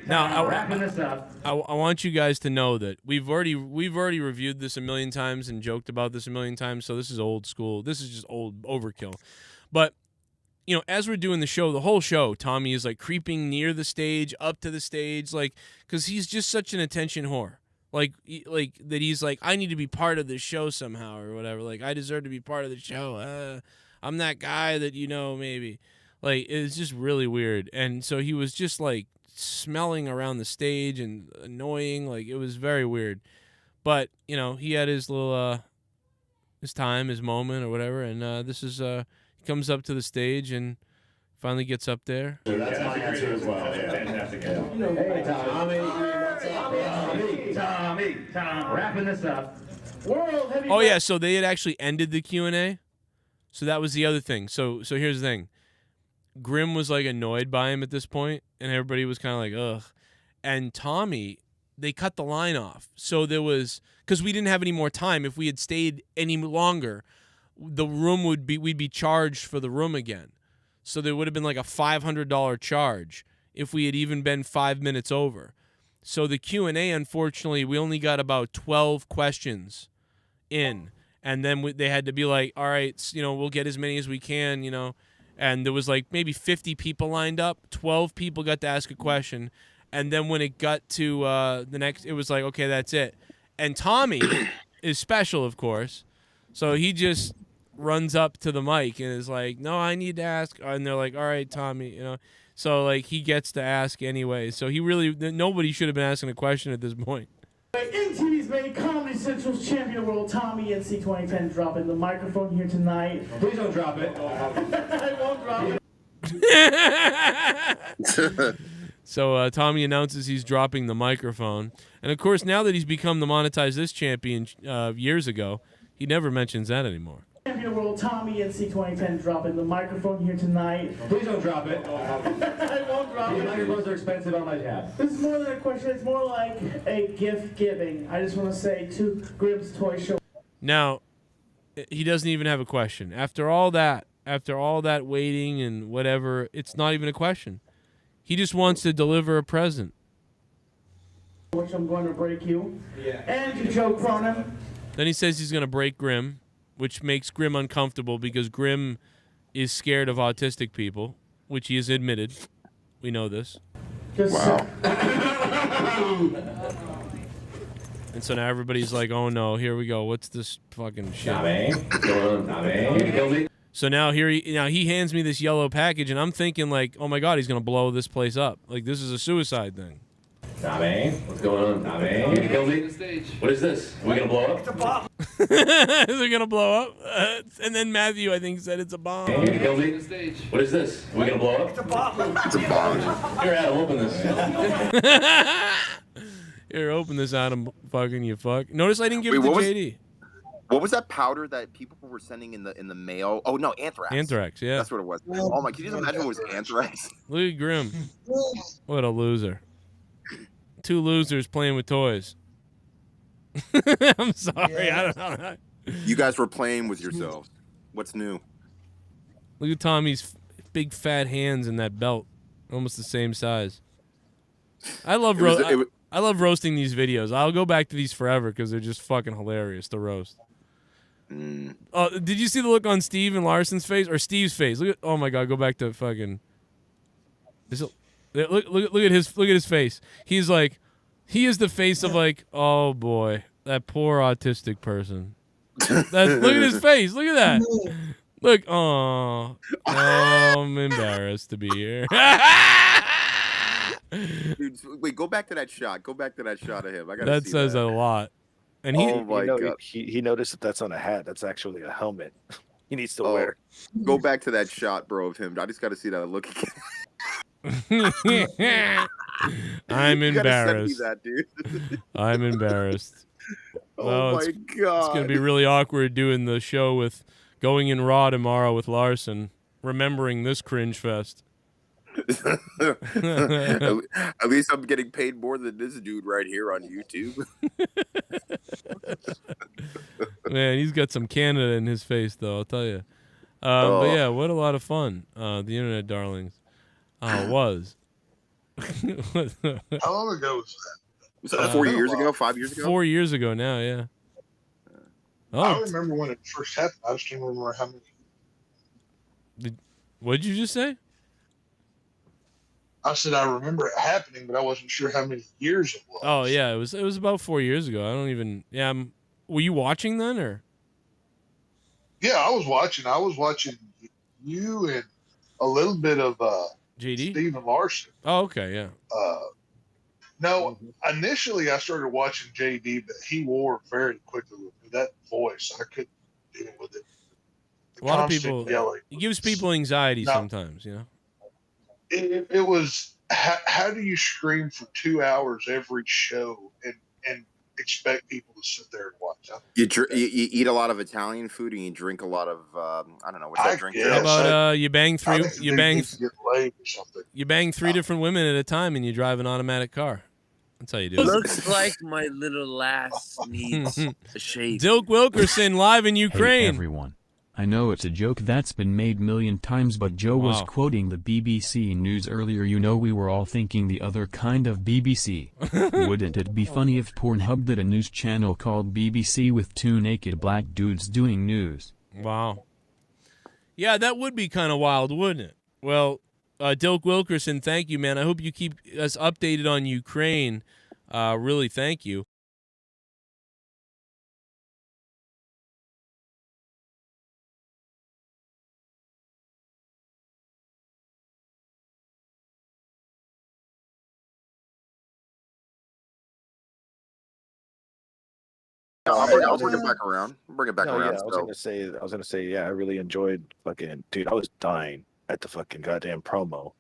Now, wrapping this up. I want you guys to know that we've already reviewed this a million times and joked about this a million times, so this is old school. This is just old overkill. But as we're doing the show, the whole show, Tommy is like creeping near the stage, up to the stage, because he's just such an attention whore. Like that he's like, I need to be part of this show somehow or whatever. Like, I deserve to be part of the show. I'm that guy that maybe. Like, it's just really weird. And so he was just like smelling around the stage and annoying. Like, it was very weird. But, he had his little, his time, his moment or whatever. And this is, he comes up to the stage and finally gets up there. That's my answer as well. Fantastic. Hey, Tommy, wrapping this up. Oh yeah, so they had actually ended the Q&A. So that was the other thing. So here's the thing. Grimm was like annoyed by him at this point, and everybody was kind of like, ugh. And Tommy, they cut the line off. So there was, because we didn't have any more time. If we had stayed any longer, the room we'd be charged for the room again. So there would have been like a $500 charge if we had even been 5 minutes over. So the Q&A, unfortunately, we only got about 12 questions in. And then they had to be like, all right, we'll get as many as we can, And there was like maybe 50 people lined up. 12 people got to ask a question. And then when it got to the next, it was like, okay, that's it. And Tommy is special, of course. So he just runs up to the mic and is like, no, I need to ask. And they're like, all right, Tommy, So like he gets to ask anyway. So he really, nobody should have been asking a question at this point. MTV's main Comedy Central's champion of the world, Tommy NC 2010, dropping the microphone here tonight. Please don't drop it. I won't drop it. So Tommy announces he's dropping the microphone. And, of course, now that he's become the Monetize This champion years ago, he never mentions that anymore. Champion of the world, Tommy NC 2010, dropping the microphone here tonight. Please don't drop it. I won't drop it. These microphones are expensive on my tab. This is more than a question. It's more like a gift giving. I just want to say to Grimm's Toy Show. Now, he doesn't even have a question. After all that waiting and whatever, it's not even a question. He just wants to deliver a present. Which I'm going to break you. Yeah. And to Joe Cronin. Then he says he's going to break Grimm, which makes Grimm uncomfortable because Grimm is scared of autistic people, which he has admitted. We know this. Wow. And so now everybody's like, oh no, here we go. What's this fucking shit? So now he hands me this yellow package, and I'm thinking like, oh my God, he's going to blow this place up. Like this is a suicide thing. Tommy, what's going on, Tommy? You killed me? What is this? Are we going to blow up? It's a bomb. Is it going to blow up? And then Matthew, I think, said it's a bomb. You killed me? What is this? Are we going to blow up? It's a bomb. It's a bomb. Here, Adam, open this. Here, open this, Adam. Fucking you fuck. Notice I didn't give it to JD. What was that powder that people were sending in the mail? Oh no, anthrax. Anthrax, yeah. That's what it was. Oh my, can you just imagine it was anthrax? Look at Grimm. What a loser. Two losers playing with toys. I'm sorry, yeah. I don't know. You guys were playing with yourselves. What's new? Look at Tommy's big fat hands and that belt, almost the same size. I love I love roasting these videos. I'll go back to these forever because they're just fucking hilarious to roast. Did you see the look on Steve and Larson's face or Steve's face? Look at, oh my God, go back to fucking. Look at his face. He's like, he is the face of like, oh boy, that poor autistic person. Look at his face. Look at that. Look, oh, I'm embarrassed to be here. Dude, wait, go back to that shot. Go back to that shot of him. I gotta that see says that. a lot. And he, oh my God. He noticed that that's on a hat. That's actually a helmet. He needs to wear. Go back to that shot, bro, of him. I just got to see that look again. I'm You gotta send me embarrassed. that, dude. I'm embarrassed. Oh my God. It's gonna be really awkward doing the show with going in Raw tomorrow with Larson, remembering this cringe fest. At least I'm getting paid more than this dude right here on YouTube. Man, he's got some Canada in his face, though. I'll tell you. But yeah, what a lot of fun. The internet darlings. It was. How long ago was that? Was that 4 years ago? 5 years ago? 4 years ago now, yeah. I remember when it first happened. I just can't remember how many. What did you just say? I said I remember it happening, but I wasn't sure how many years it was. Oh yeah, it was about 4 years ago. I don't even. Yeah, were you watching then, or? Yeah, I was watching. I was watching you and a little bit of JD? Steven Larson. Oh, okay, yeah. No, initially I started watching JD, but he wore very quickly with me. That voice, I couldn't deal with it. A lot of people. Yelling. It gives people anxiety sometimes, you know. It was how do you scream for 2 hours every show and expect people to sit there and watch? You eat a lot of Italian food and you drink a lot of I don't know what's that drink? How about you bang three? You bang. Get laid or something. You bang 3 different women at a time and you drive an automatic car. That's how you do it. Looks like my little lass needs a shave. Dilk Wilkerson live in Ukraine. Hey everyone. I know it's a joke that's been made million times, but Joe was quoting the BBC News earlier. You know, we were all thinking the other kind of BBC. Wouldn't it be funny if Pornhub did a news channel called BBC with 2 naked black dudes doing news? Wow. Yeah, that would be kind of wild, wouldn't it? Well, Dilk Wilkerson, thank you, man. I hope you keep us updated on Ukraine. Really, thank you. I'll bring it back around. Bring it back No, around. yeah, I was gonna say, yeah, I really enjoyed fucking dude. I was dying at the fucking goddamn promo,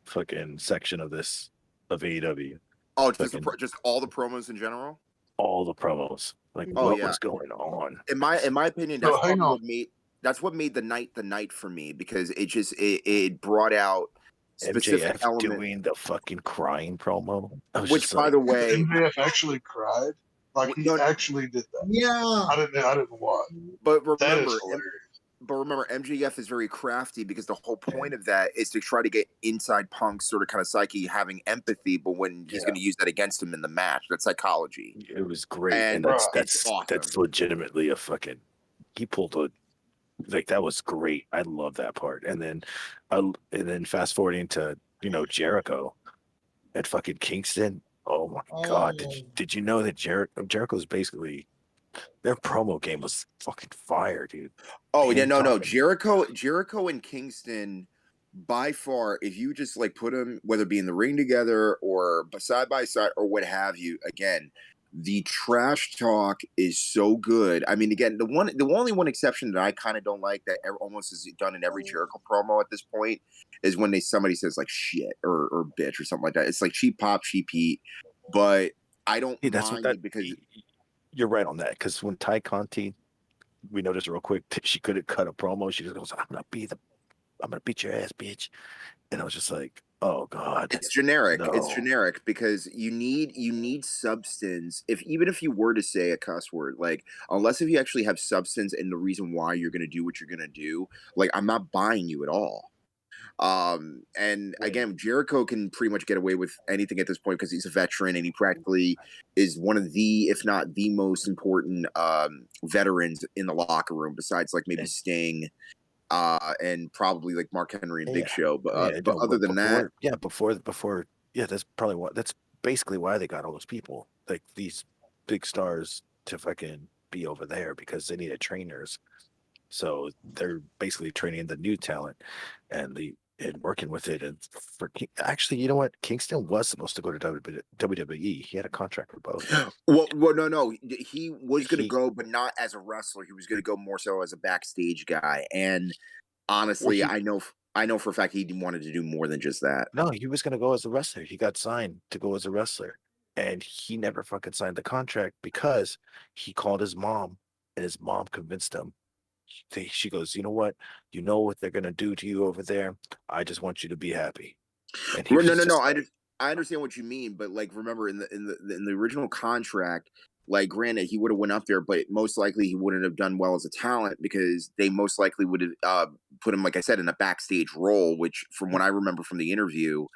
fucking section of this of AEW. Oh, just Fucking just all the promos in general. all the promos, like Oh what yeah. was going on? In my opinion, So that's hang probably on. what made the night for me, because it brought out specific MJF elements. doing the fucking crying promo. I was Which, just by like, the way, MJF actually cried. Like he actually did that. Yeah. I didn't watch. But That is remember, hilarious. MJF is very crafty, because the whole point of that is to try to get inside Punk's sort of kind of psyche, having empathy, but when he's going to use that against him in the match, that's psychology. it was great, And and it's awesome. that's legitimately a fucking. He pulled a. Like that was great. I love that part. And then fast forwarding to Jericho at fucking Kingston. Oh my god! Did you know that Jericho's basically their promo game was fucking fire, dude. Oh yeah, no. Jericho and Kingston, by far, if you just like put them, whether it be in the ring together or side by side or what have you, again, the trash talk is so good. I mean, again, the only one exception that I kind of don't like that almost is done in every Jericho promo at this point is when somebody says like shit or bitch or something like that. It's like cheap pop, cheap heat, but I don't mind it because you're right on that. Because when Ty Conti, we noticed real quick, she couldn't cut a promo. She just goes, I'm gonna beat your ass, bitch. And I was just like, oh god, it's generic. No. It's generic because you need substance. Even if you were to say a cuss word, like unless if you actually have substance and the reason why you're gonna do what you're gonna do, like I'm not buying you at all. And again, Jericho can pretty much get away with anything at this point because he's a veteran and he practically is one of the, if not the most important veterans in the locker room, besides like maybe Sting and probably like Mark Henry and Big Show. But other than that, that's basically why they got all those people, like these big stars, to fucking be over there because they needed trainers. So they're basically training the new talent and working with it. And actually, you know what? Kingston was supposed to go to WWE. He had a contract for both. Well, no. He was going to go, but not as a wrestler. He was going to go more so as a backstage guy. And honestly, I know for a fact he wanted to do more than just that. No, he was going to go as a wrestler. He got signed to go as a wrestler, and he never fucking signed the contract because he called his mom, and his mom convinced him. She goes, you know what they're gonna do to you over there. I just want you to be happy. No. I understand what you mean, but like remember in the original contract, like granted he would have went up there, but most likely he wouldn't have done well as a talent because they most likely would have put him, like I said, in a backstage role. Which, from what I remember from the interview,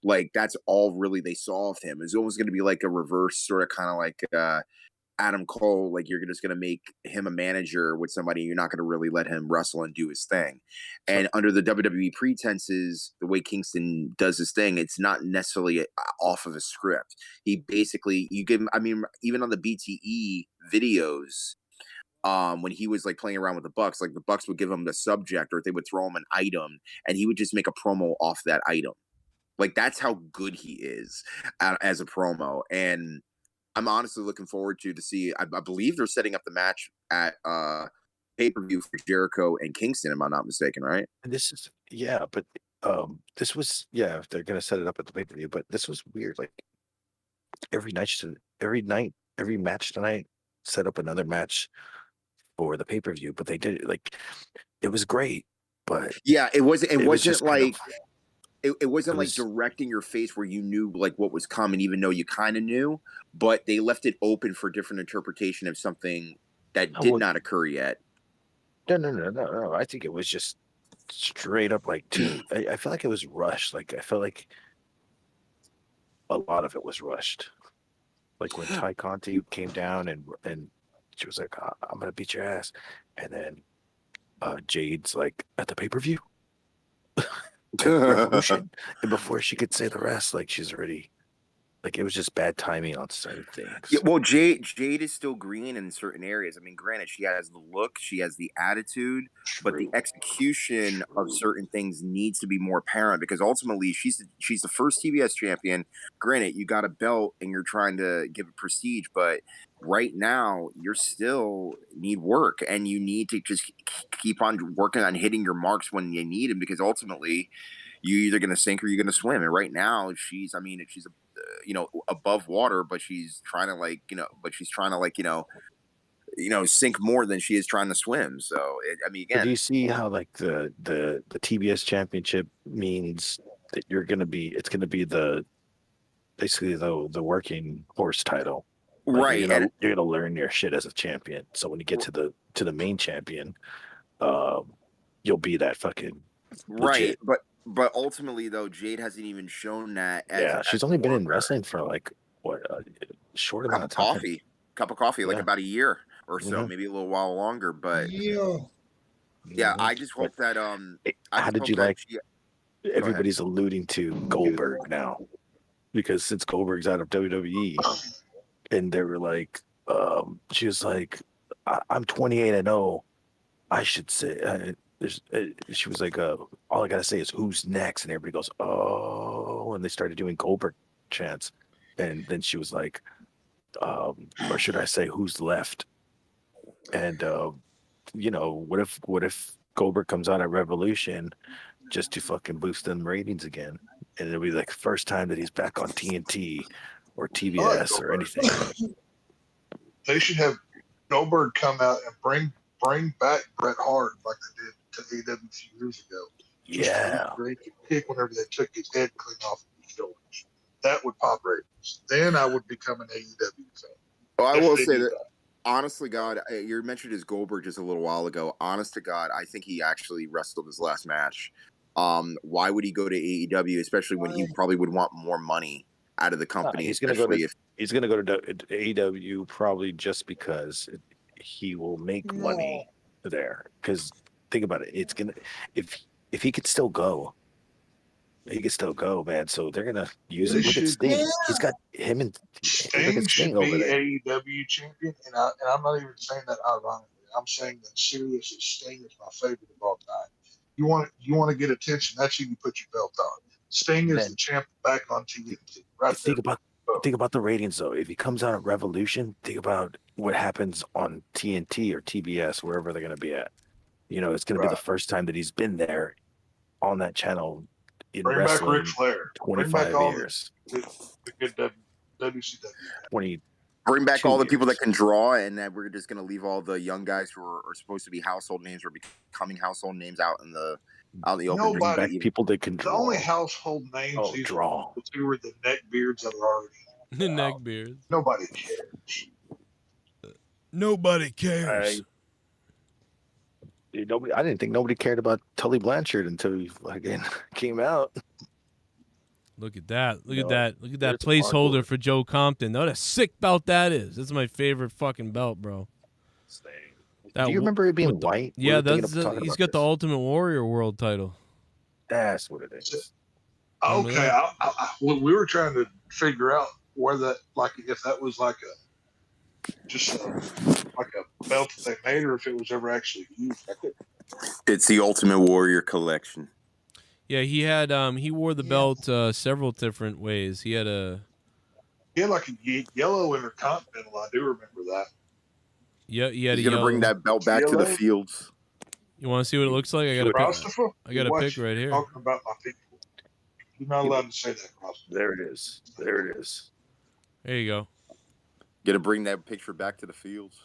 like that's all really they saw of him. It's almost going to be like a reverse sort of kind of like Adam Cole, like you're just going to make him a manager with somebody. You're not going to really let him wrestle and do his thing. And under the WWE pretenses, the way Kingston does his thing, it's not necessarily off of a script. He basically, you give him, I mean, even on the BTE videos, when he was like playing around with the Bucks, like the Bucks would give him the subject or they would throw him an item and he would just make a promo off that item. Like that's how good he is as a promo. And I'm honestly looking forward to see. I believe they're setting up the match at pay-per-view for Jericho and Kingston, if I'm not mistaken, right? And this is but this was if they're gonna set it up at the pay-per-view, but this was weird. Like every match tonight set up another match for the pay-per-view, but they did it like it was great. But it wasn't like. It wasn't like directing your face where you knew like what was coming, even though you kind of knew, but they left it open for different interpretation of something that did not occur yet. No. I think it was just straight up like I felt like it was rushed. Like I felt like a lot of it was rushed. Like when Ty Conti came down and she was like, I'm gonna beat your ass, and then Jade's like at the pay-per-view. Revolution, and before she could say the rest, like she's already Like it was just bad timing on certain things. Yeah, well, Jade is still green in certain areas. I mean, granted, she has the look, she has the attitude, but the execution of certain things needs to be more apparent because ultimately she's the first TBS champion. Granted, you got a belt and you're trying to give it prestige, but right now you're still need work and you need to just keep on working on hitting your marks when you need them because ultimately you're either going to sink or you're going to swim. And right now she's above water, but she's trying to sink more than she is trying to swim. So But do you see how like the TBS championship means that it's gonna be basically the working horse title. Like right? You're gonna learn your shit as a champion. So when you get to the main champion, you'll be that fucking right. legit. But ultimately though, Jade hasn't even shown that. She's only been in wrestling for like what a short amount of time. Cup of coffee, like Yeah. about a year or so, maybe a little while longer. But yeah, I just hope that How did you like? Everybody's alluding to Goldberg now because since Goldberg's out of WWE, and they were like, she was like, I'm 28-0. I should say, she was like, all I gotta say is who's next, and everybody goes, oh, and they started doing Goldberg chants, and then she was like, or should I say, who's left? And what if Goldberg comes out at Revolution just to fucking boost them ratings again, and it'll be like the first time that he's back on TNT or TBS or anything. They should have Goldberg come out and bring back Bret Hart like they did to AEW a few years ago. Yeah. Great kick whenever they took his head clean off his shoulders. That would pop ratings. Then I would become an AEW fan. Well, I will say that, honestly, God, you mentioned his Goldberg just a little while ago. Honest to God, I think he actually wrestled his last match. Why would he go to AEW, especially when he probably would want more money out of the company? He's gonna go to AEW probably just because he will make money there. Because think about it, it's gonna if he could still go. He could still go, man. So they're gonna use it. Look at Sting. He's got him and Sting should over be there. AEW champion, and I'm not even saying that ironically. I'm saying that seriously. Sting is my favorite of all time. You want to get attention? That's who you put your belt on. Sting is the champ back on TNT. Right. Think about the ratings though. If he comes out at Revolution, think about what happens on TNT or TBS, wherever they're gonna be at. It's gonna be the first time that he's been there on that channel. Bring back Ric Flair. 25 years. The good WCW. Bring back all the people that can draw, and that we're just going to leave all the young guys who are supposed to be household names or becoming household names out in the open. Nobody. People that can draw. The only household names draw. Who were the neck beards that are already. The neck beards. Nobody cares. Nobody cares. I didn't think nobody cared about Tully Blanchard until he fucking came out. Look at that. Look at that placeholder for Joe Compton. What a sick belt that is. That's my favorite fucking belt, bro. Do you remember it being white? Yeah, he's got the Ultimate Warrior world title. That's what it is. Okay, we were trying to figure out where that, like, if that was like a belt that they made, or if it was ever actually used. It's the Ultimate Warrior collection. Yeah, he had he wore the belt several different ways. He had like a yellow intercontinental. I do remember that. Yeah, he had He's gonna bring that belt back to the fields. You want to see what it looks like? I got a pic right here. Talking about my people. You're not allowed to say that, Christopher. There it is. There you go. Got to bring that picture back to the fields.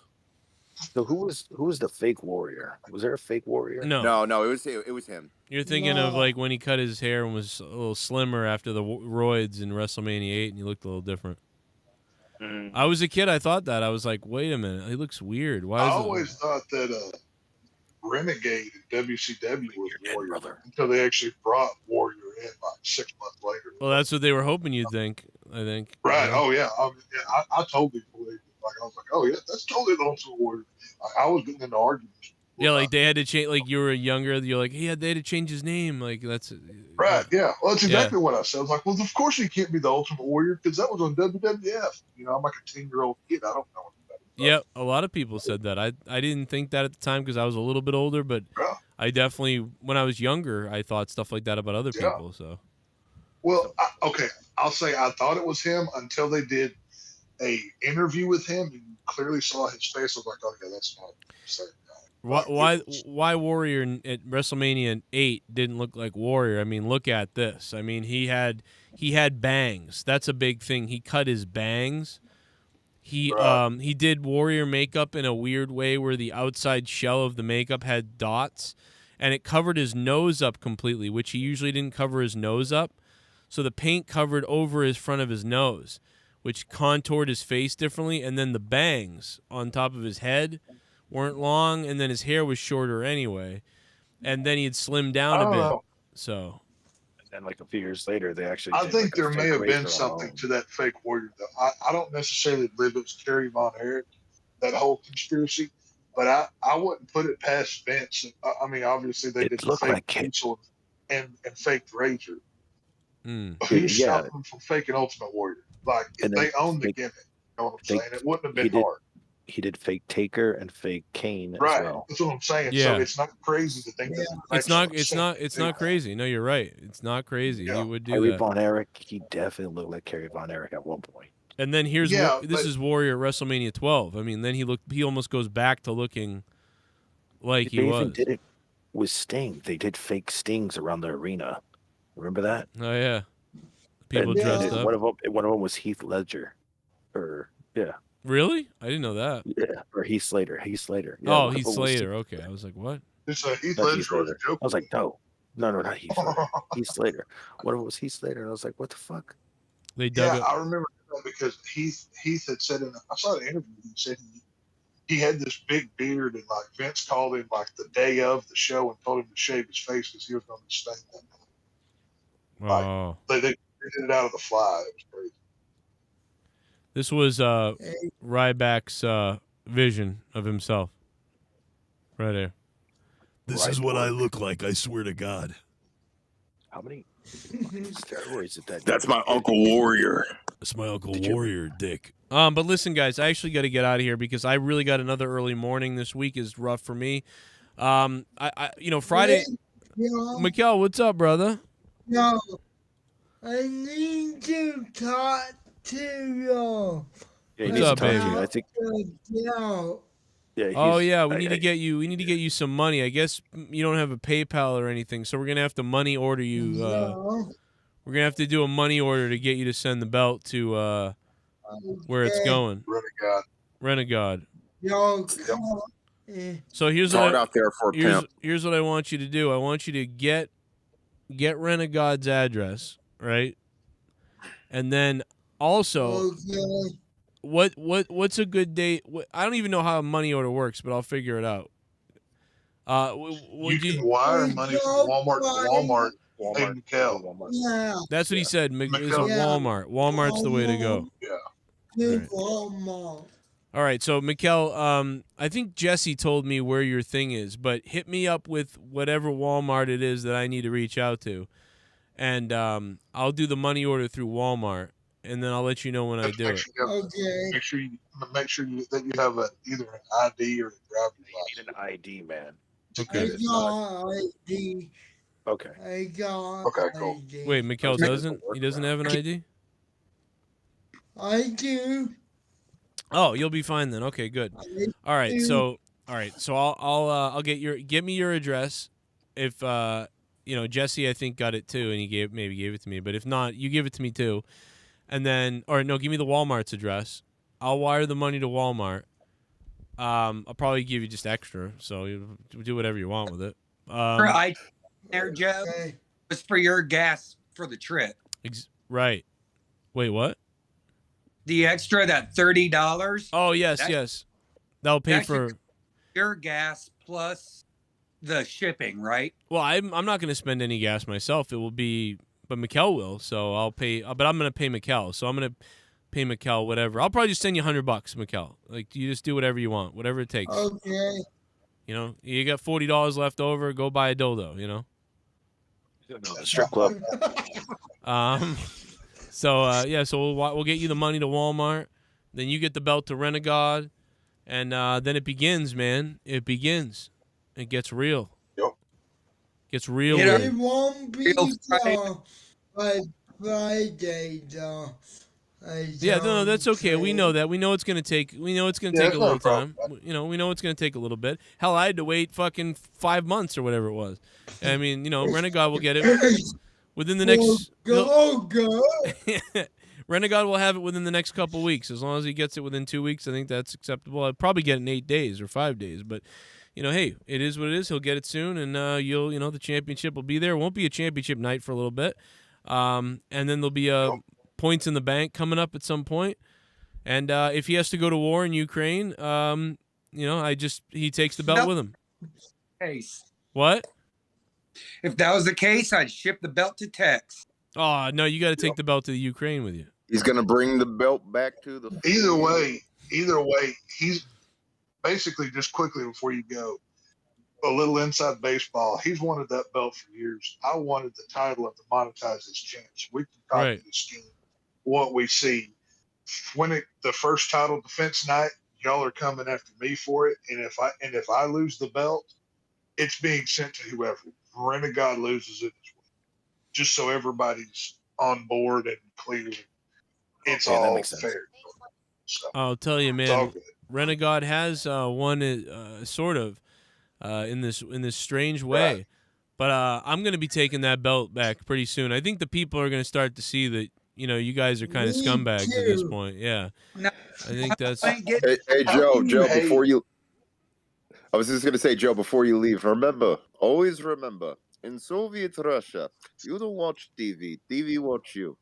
So who was the fake warrior? Was there a fake warrior? No. It was him. You're thinking of like when he cut his hair and was a little slimmer after the roids in WrestleMania 8, and he looked a little different. I was a kid. I thought that. I was like, wait a minute, he looks weird. I always thought that Renegade in WCW was Warrior until they actually brought Warrior in like 6 months later. Well, that's what they were hoping you'd think. I think. Right. Oh yeah. I told people I was like, oh yeah, that's totally the Ultimate Warrior. I was getting into arguments. Yeah, like they had to change. Like you were younger, you're like, yeah, they had to change his name. Like that's Right, yeah. Well, that's exactly what I said. I was like, well, of course he can't be the Ultimate Warrior because that was on WWF. You know, I'm like a 10-year-old kid. I don't know anything. Yeah, a lot of people said that. I didn't think that at the time because I was a little bit older, but I definitely, when I was younger, I thought stuff like that about other people. So, well, okay, I'll say I thought it was him until they did a interview with him and clearly saw his face. I was like, oh yeah, that's not the same guy. Why Warrior at WrestleMania 8 didn't look like Warrior? I mean, look at this. I mean, he had bangs. That's a big thing. He cut his bangs. He did Warrior makeup in a weird way where the outside shell of the makeup had dots, and it covered his nose up completely, which he usually didn't cover his nose up. So the paint covered over his front of his nose, which contoured his face differently, and then the bangs on top of his head weren't long, and then his hair was shorter anyway, and then he had slimmed down a bit. So, and then like a few years later, they actually. I think there may have been something to that fake Warrior, though. I don't necessarily believe it was Kerry Von Erich, that whole conspiracy, but I wouldn't put it past Vince. I mean, obviously they did fake Diesel and faked Razor. Who stopped them from faking Ultimate Warrior? Like, if they owned the gimmick, you know what I'm saying? It wouldn't have been hard. He did fake Taker and fake Kane as well. That's what I'm saying. Yeah. So it's not crazy to think that. It's not crazy. No, you're right. It's not crazy. He would do Kerry that. Von Erich, he definitely looked like Kerry Von Erich at one point. And then this is Warrior at WrestleMania 12. I mean, then he almost goes back to looking like he was. They even did it with Sting. They did fake Stings around the arena. Remember that? Oh yeah. People dressed up. One of them was Heath Ledger. Really? I didn't know that. Yeah, or Heath Slater. Heath Slater. Yeah, oh, Heath Slater. Okay, I was like, what? It's Heath Ledger. I was like, no, not Heath Slater. Heath Slater. One of them was Heath Slater, and I was like, what the fuck? They dug it. I remember that because Heath had said I saw the interview. He said he had this big beard, and like Vince called him like the day of the show and told him to shave his face because he was going to Sting that night. Oh. Like, they did it out of the fly. It was crazy. This was Ryback's vision of himself. Right there. This is what I look like, I swear to God. How many steroids did that? That's my Uncle Warrior. That's my Uncle Warrior, Dick. But listen, guys, I actually got to get out of here because I really got another early morning. This week is rough for me. Friday. Mikkel, what's up, brother? No, I need to talk to you. Yeah, what's up, baby? I think. Yeah, we need to get you. We need to get you some money. I guess you don't have a PayPal or anything, so we're gonna have to money order you. We're gonna have to do a money order to get you to send the belt to where it's going. Renegade. So here's here's what I want you to do. I want you to get Renegade's address, right? And then also, what's a good date? I don't even know how a money order works, but I'll figure it out. You can wire money from Walmart to Walmart. Hey, Mikkel. Yeah. That's what he said. It's a Walmart. Walmart's the way to go. Yeah. Walmart. All right, so Mikkel, I think Jesse told me where your thing is, but hit me up with whatever Walmart it is that I need to reach out to, and I'll do the money order through Walmart, and then I'll let you know when I do it. Okay. Make sure that you have either an ID or a driver's license. You need an ID, man. Okay. I got ID. Okay. I got cool. ID. Wait, Mikkel doesn't? He doesn't have an ID? I do. Oh, you'll be fine then. Okay, good. All right, so I'll get me your address. If Jesse I think got it too, and he maybe gave it to me. But if not, you give it to me too, and then give me the Walmart's address. I'll wire the money to Walmart. I'll probably give you just extra, so you do whatever you want with it. There, Joe, was for your gas for the trip. Right. Wait, what? The extra, that $30. Oh, yes. That'll pay for your gas plus the shipping, right? Well, I'm not going to spend any gas myself. It will be, but Mikkel will. So I'll pay. But I'm going to pay Mikkel. So I'm going to pay Mikkel whatever. I'll probably just send you $100, Mikkel. Like you just do whatever you want, whatever it takes. Okay. You got $40 left over. Go buy a dildo. The strip club. So we'll get you the money to Walmart. Then you get the belt to Renegade, and then it begins, man. It begins. It gets real. Yep. Gets real. It won't be by Friday, though. Yeah, no, that's okay. We know that. We know it's gonna take. We know it's gonna take a little time. We know it's gonna take a little bit. Hell, I had to wait fucking 5 months or whatever it was. I mean, Renegade will get it within the next. Renegade will have it within the next couple weeks. As long as he gets it within 2 weeks, I think that's acceptable. I'd probably get it in 8 days or 5 days, but hey, it is what it is. He'll get it soon, and the championship will be there. It won't be a championship night for a little bit, and then there'll be points in the bank coming up at some point. And if he has to go to war in Ukraine, he takes the belt with him. Case. What? If that was the case, I'd ship the belt to Tex. Oh no, you got to take the belt to the Ukraine with you. He's gonna bring the belt back to the. Either way, he's basically, just quickly before you go, a little inside baseball. He's wanted that belt for years. I wanted the title of the monetize his chance. We can copy the scheme. What we see when the first title defense night, y'all are coming after me for it. And if I lose the belt, it's being sent to whoever. Renegade loses it as well, just so everybody's on board and clear. It's all fair. So, I'll tell you, man. Renegade has won it sort of in this strange way, right. But I'm going to be taking that belt back pretty soon. I think the people are going to start to see that you guys are kind of scumbags at this point. Yeah, I think that's. Hey Joe, before you. I was just going to say, Joe, before you leave, always remember, in Soviet Russia, you don't watch TV. TV watch you.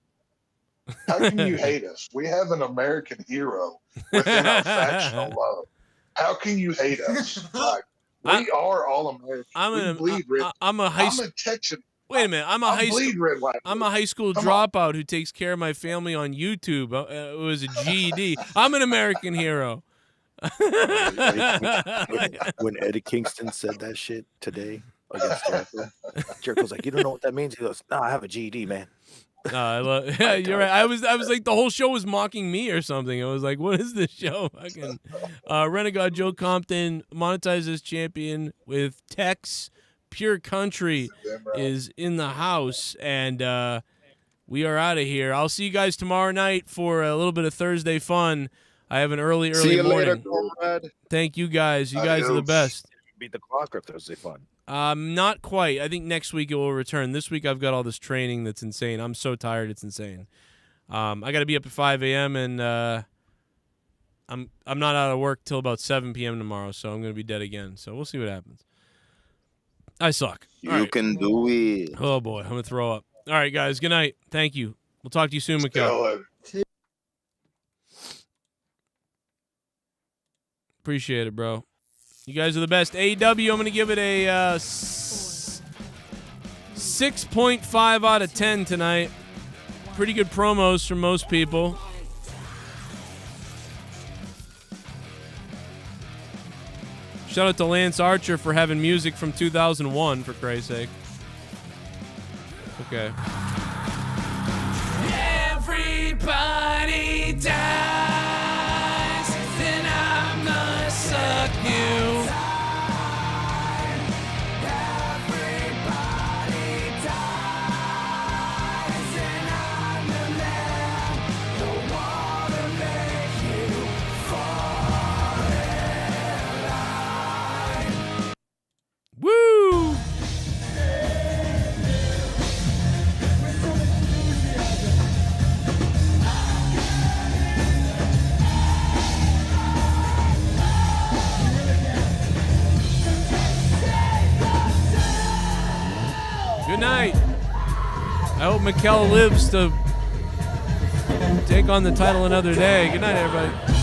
How can you hate us? We have an American hero within our factional love. How can you hate us? Like, we are all American. I'm a Texan. Wait a minute. I'm a high school dropout who takes care of my family on YouTube. It was a GED. I'm an American hero. When Eddie Kingston said that shit today against Jericho, Jericho's like, "You don't know what that means?" He goes, "No, I have a GED, man." Yeah, you're right. I was like, the whole show was mocking me or something. I was like, what is this show? Fucking Renegade Joe Compton, monetized as champion with Tex. Pure Country is in the house, and we are out of here. I'll see you guys tomorrow night for a little bit of Thursday fun. I have an early see you morning. Later, comrade. Thank you guys. You guys are the best. Beat the clock or Thursday fun? Not quite. I think next week it will return. This week I've got all this training that's insane. I'm so tired, it's insane. I got to be up at 5 a.m. and I'm not out of work till about 7 p.m. tomorrow, so I'm going to be dead again. So we'll see what happens. I suck. You can do it. Oh boy, I'm going to throw up. All right, guys. Good night. Thank you. We'll talk to you soon, Mikkel. Appreciate it, bro. You guys are the best. AEW, I'm going to give it a 6.5 out of 10 tonight. Pretty good promos from most people. Shout out to Lance Archer for having music from 2001, for Christ's sake. Okay. Everybody dies, then I'm gonna suck you. Woo! Good night. I hope Mikkel lives to take on the title another day. Good night, everybody.